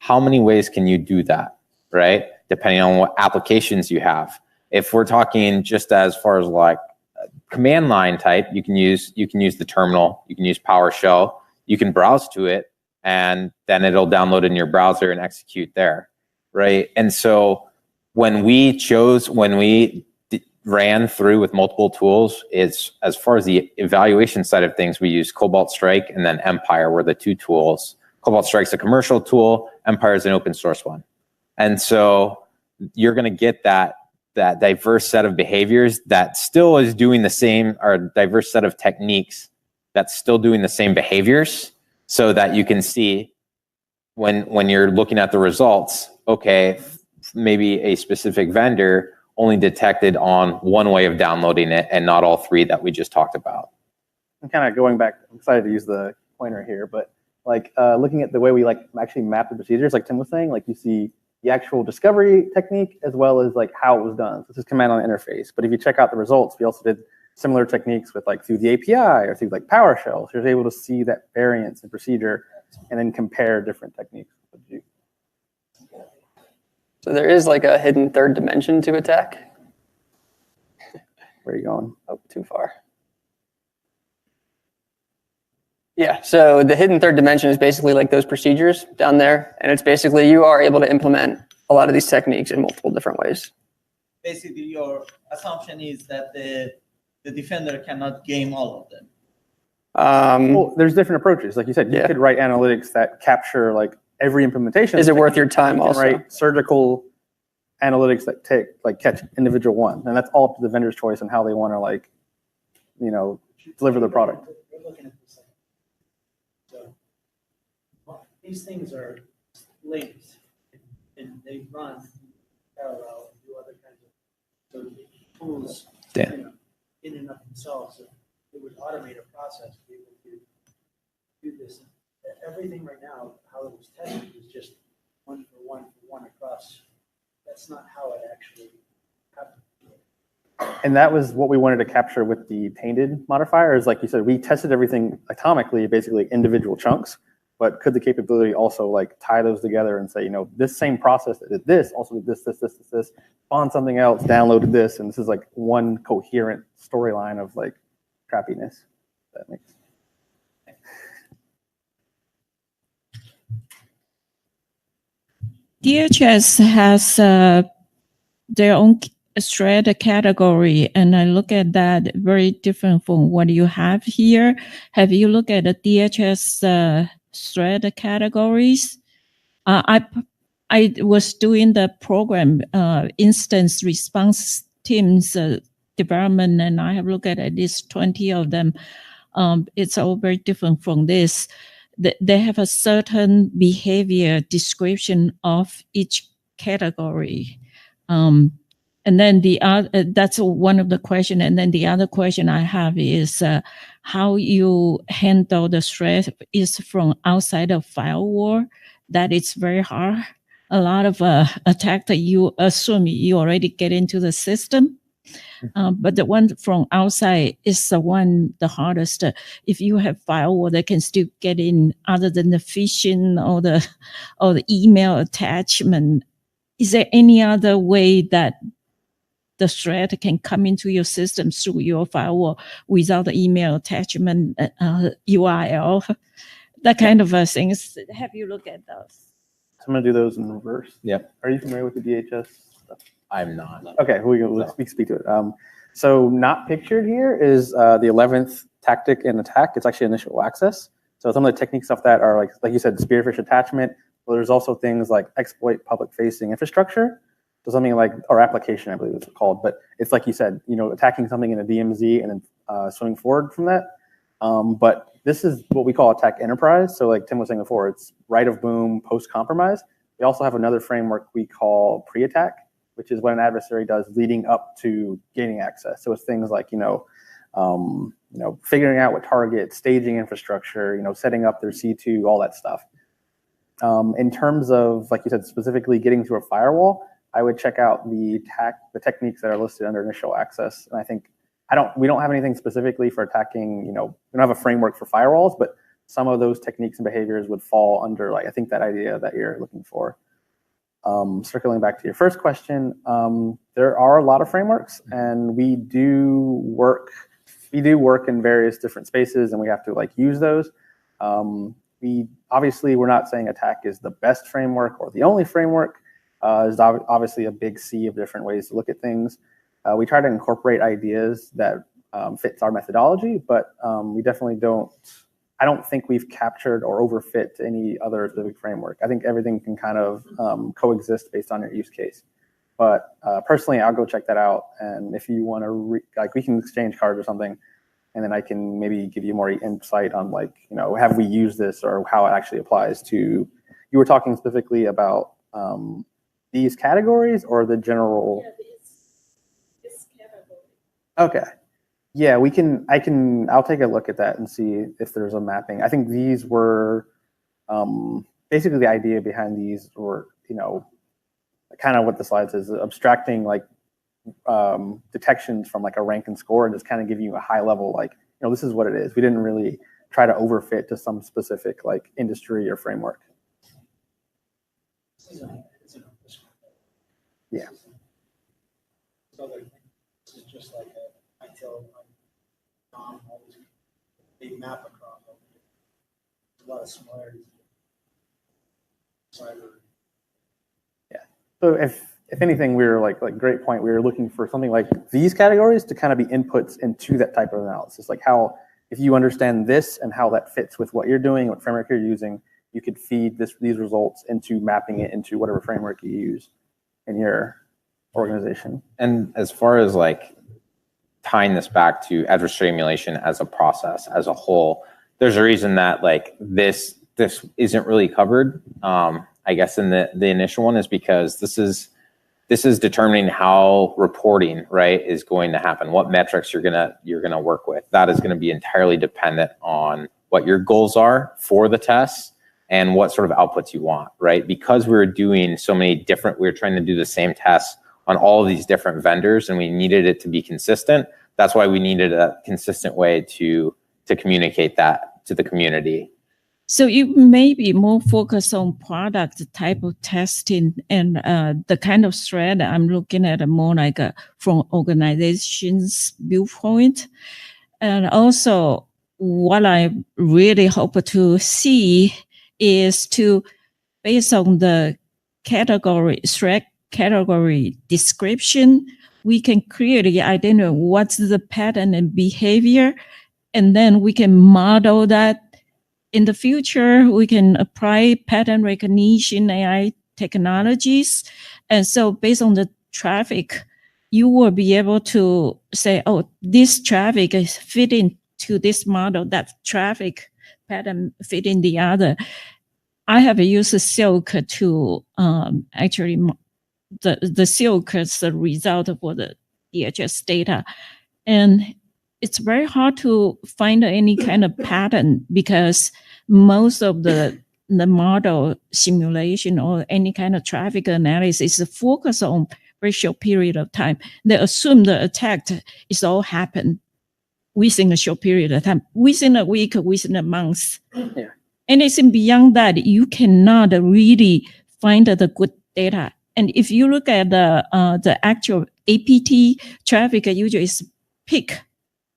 How many ways can you do that, right? Depending on what applications you have. If we're talking just as far as like command line type, you can use the terminal, you can use PowerShell, you can browse to it, and then it'll download in your browser and execute there, right? And so when we ran through with multiple tools, it's as far as the evaluation side of things, we use Cobalt Strike and then Empire were the two tools. Cobalt Strike's a commercial tool, Empire is an open source one. And so you're going to get that diverse set of behaviors that still is doing the same, or diverse set of techniques that's still doing the same behaviors, so that you can see when you're looking at the results, okay, maybe a specific vendor only detected on one way of downloading it and not all three that we just talked about. I'm kind of going back, I'm excited to use the pointer here, but like looking at the way we like actually map the procedures, like Tim was saying, like you see the actual discovery technique as well as like how it was done. So this is command line interface. But if you check out the results, we also did similar techniques with like through the API or through like PowerShell. So you're able to see that variance in procedure and then compare different techniques. So there is like a hidden third dimension to attack. Where are you going? Oh, too far. Yeah, so the hidden third dimension is basically like those procedures down there. And it's basically you are able to implement a lot of these techniques in multiple different ways. Basically, your assumption is that the defender cannot game all of them. Well, there's different approaches. Like you said, you could write analytics that capture like every implementation. Is it worth your time also? Write surgical analytics that catch individual one. And that's all up to the vendor's choice on how they want to like, deliver their product. We're looking at this. So these things are linked and they run parallel and do other kinds of tools in and of themselves. It would automate a process to be able to do this. Everything right now, how it was tested, is just one for one across. That's not how it actually happened. And that was what we wanted to capture with the tainted modifier. Is like you said, we tested everything atomically, basically individual chunks. But could the capability also like tie those together and say, this same process that did this also did this, spawned something else, downloaded this, and this is like one coherent storyline of like crappiness. That makes sense. DHS has their own thread category, and I look at that very different from what you have here. Have you looked at the DHS thread categories? I was doing the program instance response teams development, and I have looked at least 20 of them. It's all very different from this. They have a certain behavior description of each category. And then that's one of the questions. And then the other question I have is how you handle the threat is from outside of firewall. That is very hard. A lot of attack that you assume you already get into the system. But the one from outside is the hardest. If you have firewall that can still get in other than the phishing or the email attachment, is there any other way that the threat can come into your system through your firewall without the email attachment URL? that kind of things. Have you looked at those? So I'm going to do those in reverse. Yep. Are you familiar with the DHS stuff? I'm not. Okay, we can speak to it. So not pictured here is the 11th tactic in attack. It's actually initial access. So some of the technique stuff that are like you said, spearfish attachment. Well, there's also things like exploit public-facing infrastructure. So something like, or application, I believe it's called. But it's like you said, attacking something in a DMZ and then swimming forward from that. But this is what we call attack enterprise. So like Tim was saying before, it's right of boom, post-compromise. We also have another framework we call pre-attack, which is what an adversary does leading up to gaining access. So it's things like, figuring out what target, staging infrastructure, setting up their C2, all that stuff. In terms of, like you said, specifically getting through a firewall, I would check out the techniques that are listed under initial access. And I think we don't have anything specifically for attacking, we don't have a framework for firewalls, but some of those techniques and behaviors would fall under, like, I think that idea that you're looking for. Circling back to your first question, there are a lot of frameworks, and we do work in various different spaces, and we have to use those. We're not saying attack is the best framework or the only framework. There's obviously a big sea of different ways to look at things. We try to incorporate ideas that fits our methodology, but we definitely I don't think we've captured or overfit any other specific framework. I think everything can kind of coexist based on your use case. But personally, I'll go check that out. And if you want to, we can exchange cards or something, and then I can maybe give you more insight on have we used this or how it actually applies to. You were talking specifically about these categories or the general. Yeah, this category. Okay. Yeah, I'll take a look at that and see if there's a mapping. I think these were, basically the idea behind these were, kind of what the slide says, abstracting detections from a rank and score and just kind of giving you a high level, this is what it is. We didn't really try to overfit to some specific industry or framework. Yeah. So this is just like I tell Tom always big map across. A lot of similarities. Cyber. Yeah. So if anything, we were great point. We were looking for something like these categories to kind of be inputs into that type of analysis. Like how, if you understand this and how that fits with what you're doing, what framework you're using, you could feed these results into mapping it into whatever framework you use in your organization. And as far as tying this back to adversary emulation as a process, as a whole, there's a reason that this isn't really covered. I guess in the initial one is because this is determining how reporting, right, is going to happen. What metrics you're gonna work with. That is going to be entirely dependent on what your goals are for the tests and what sort of outputs you want, right? Because we're doing so many different, we're trying to do the same tests on all of these different vendors, and we needed it to be consistent. That's why we needed a consistent way to communicate that to the community. So you may be more focused on product type of testing, and the kind of thread I'm looking at more from organization's viewpoint. And also what I really hope to see is to, based on the thread category description, we can clearly identify what's the pattern and behavior, and then we can model that. In the future, we can apply pattern recognition AI technologies. And so based on the traffic, you will be able to say, oh, this traffic is fitting to this model, that traffic pattern fitting the other. I have used Silk to actually, the Silk is the result for the DHS data. And it's very hard to find any kind of pattern because most of the model simulation or any kind of traffic analysis is focused on very short period of time. They assume the attack is all happen within a short period of time, within a week, within a month. Yeah. Anything beyond that, you cannot really find the good data. And if you look at the actual APT traffic, usually is peak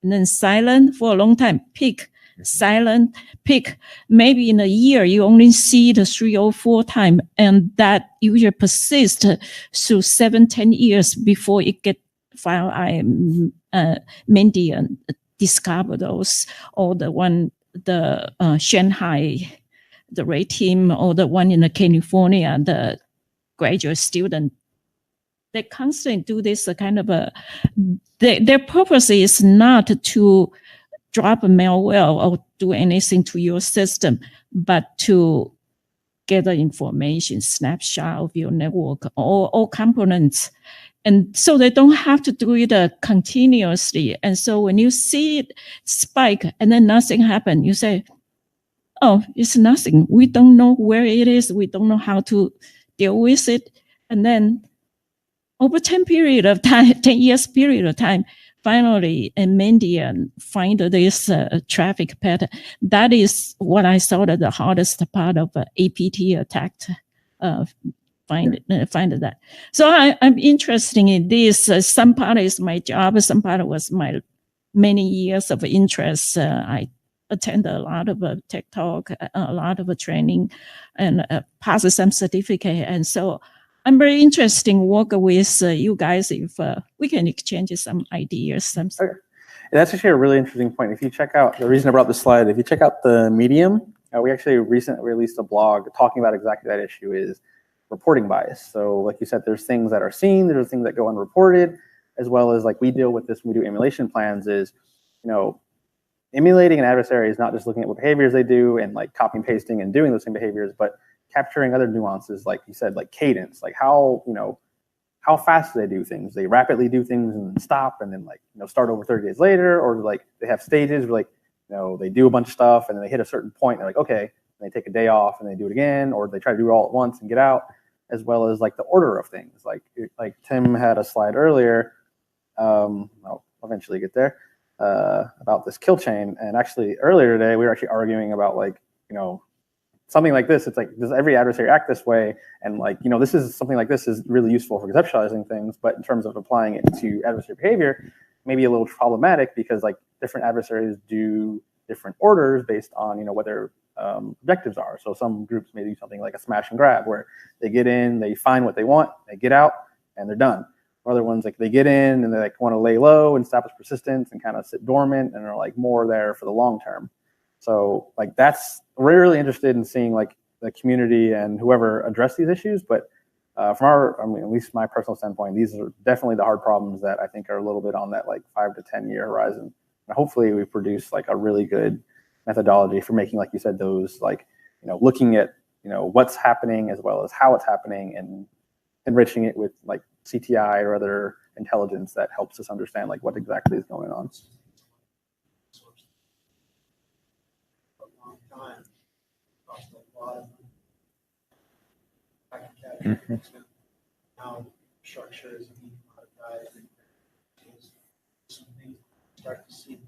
and then silent for a long time, peak, silent peak. Maybe in a year, you only see the 3 or 4 times, and that usually persists through 7-10 years before it get FireEye Mendian discover those, or the Shanghai, the red team, or the one in California, the graduate student. They constantly do this kind of their purpose is not to drop a malware or do anything to your system, but to gather information, snapshot of your network, all components. And so they don't have to do it continuously. And so when you see it spike and then nothing happened, you say, oh, it's nothing. We don't know where it is. We don't know how to deal with it. And then over 10 years period of time, finally, Mendian find this traffic pattern. That is what I thought of the hardest part of APT attack. Find that. So I'm interested in this. Some part is my job. Some part was my many years of interest. I attended a lot of tech talk, a lot of training, and passed some certificate. And so I'm very interested in working with you guys if we can exchange some ideas. Okay. That's actually a really interesting point. If you check out, the reason I brought this slide, if you check out the Medium, we actually recently released a blog talking about exactly that issue, is reporting bias. So like you said, there's things that are seen, there's things that go unreported, as well as like we deal with this when we do emulation plans is, emulating an adversary is not just looking at what behaviors they do and like copying, pasting and doing those same behaviors, but capturing other nuances, like you said, like cadence, like how fast do they do things? They rapidly do things and then stop and then start over 30 days later, or like they have stages where they do a bunch of stuff and then they hit a certain point and they're like, okay, and they take a day off and they do it again, or they try to do it all at once and get out, as well as like the order of things. Like Tim had a slide earlier, I'll eventually get there, about this kill chain. And actually earlier today, we were actually arguing about something like this. It's like, does every adversary act this way? And this is something like this is really useful for conceptualizing things, but in terms of applying it to adversary behavior, maybe a little problematic because different adversaries do different orders based on, what their objectives are. So some groups may do something like a smash and grab where they get in, they find what they want, they get out, and they're done. Other ones, they get in and they want to lay low and establish persistence and kind of sit dormant and are more there for the long term. So we're really interested in seeing the community and whoever address these issues. But from at least my personal standpoint, these are definitely the hard problems that I think are a little bit on that 5 to 10 year horizon. And hopefully we produce a really good methodology for making, like you said, those looking at what's happening as well as how it's happening and enriching it with CTI or other intelligence that helps us understand what exactly is going on. Now structures and being modified and some things start to see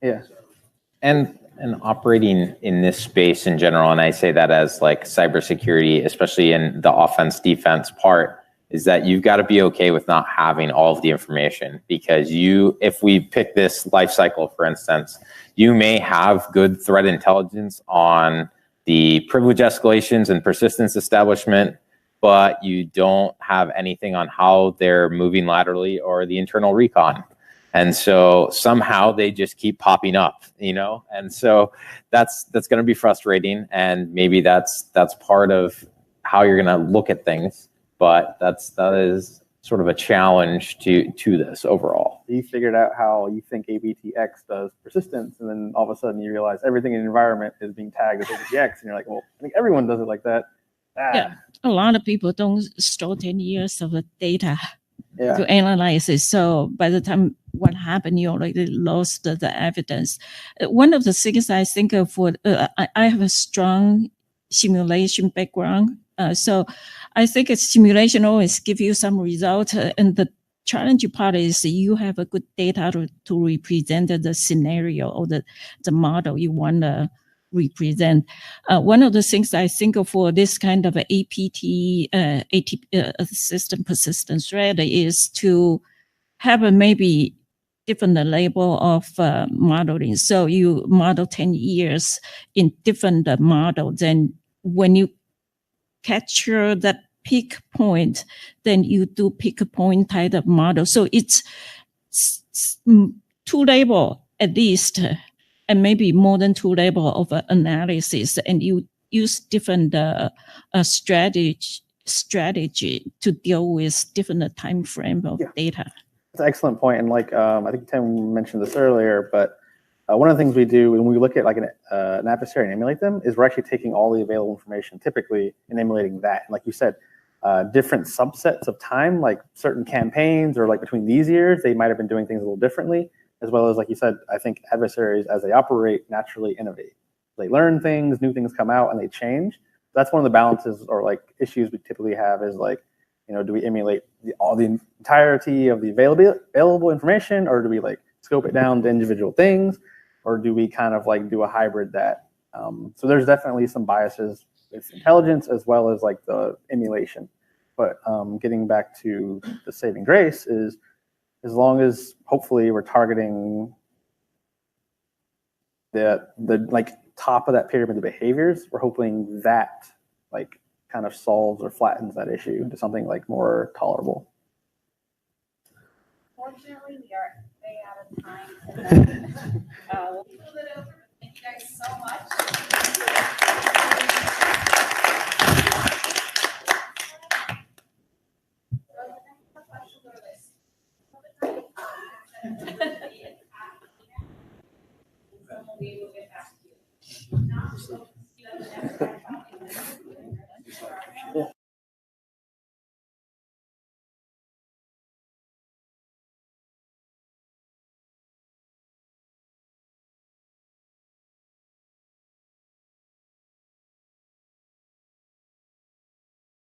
yeah. And operating in this space in general, and I say that as cybersecurity, especially in the offense defense part, is that you've got to be okay with not having all of the information, because if we pick this life cycle, for instance, you may have good threat intelligence on the privilege escalations and persistence establishment, but you don't have anything on how they're moving laterally or the internal recon. And so somehow they just keep popping up, and so that's going to be frustrating. And maybe that's part of how you're going to look at things. But that is sort of a challenge to this overall. You figured out how you think ABTX does persistence, and then all of a sudden you realize everything in the environment is being tagged as ABTX, and you're like, well, I think everyone does it like that. Yeah, a lot of people don't store 10 years of data yeah. to analyze it. So by the time what happened, you already lost the evidence. One of the things I think of I have a strong simulation background. So I think simulation always give you some result, and the challenging part is you have a good data to represent the scenario or the model you want to represent. One of the things I think of for this kind of APT system persistence threat is to have maybe different level of modeling. So you model 10 years in different model. Then when you capture that peak point, then you do peak point type of model. So it's two level at least, and maybe more than two level of analysis, and you use different strategy to deal with different time frame of data. That's an excellent point. And like, I think Tim mentioned this earlier, but one of the things we do when we look at like an adversary and emulate them is we're actually taking all the available information typically and emulating that. And like you said, different subsets of time, like certain campaigns or like between these years, they might have been doing things a little differently, as well as, like you said, I think adversaries as they operate naturally innovate. They learn things, new things come out and they change. That's one of the balances or like issues we typically have is like, you know, do we emulate all the entirety of the available information, or do we like scope it down to individual things, or do we kind of like do a hybrid that? So there's definitely some biases with intelligence as well as like the emulation. But getting back to the saving grace is, as long as hopefully we're targeting the like top of that pyramid of behaviors, we're hoping that like kind of solves or flattens that issue into something like more tolerable. Fortunately, we are way out of time. We'll pull it over. Thank you guys so much. We will get back to you.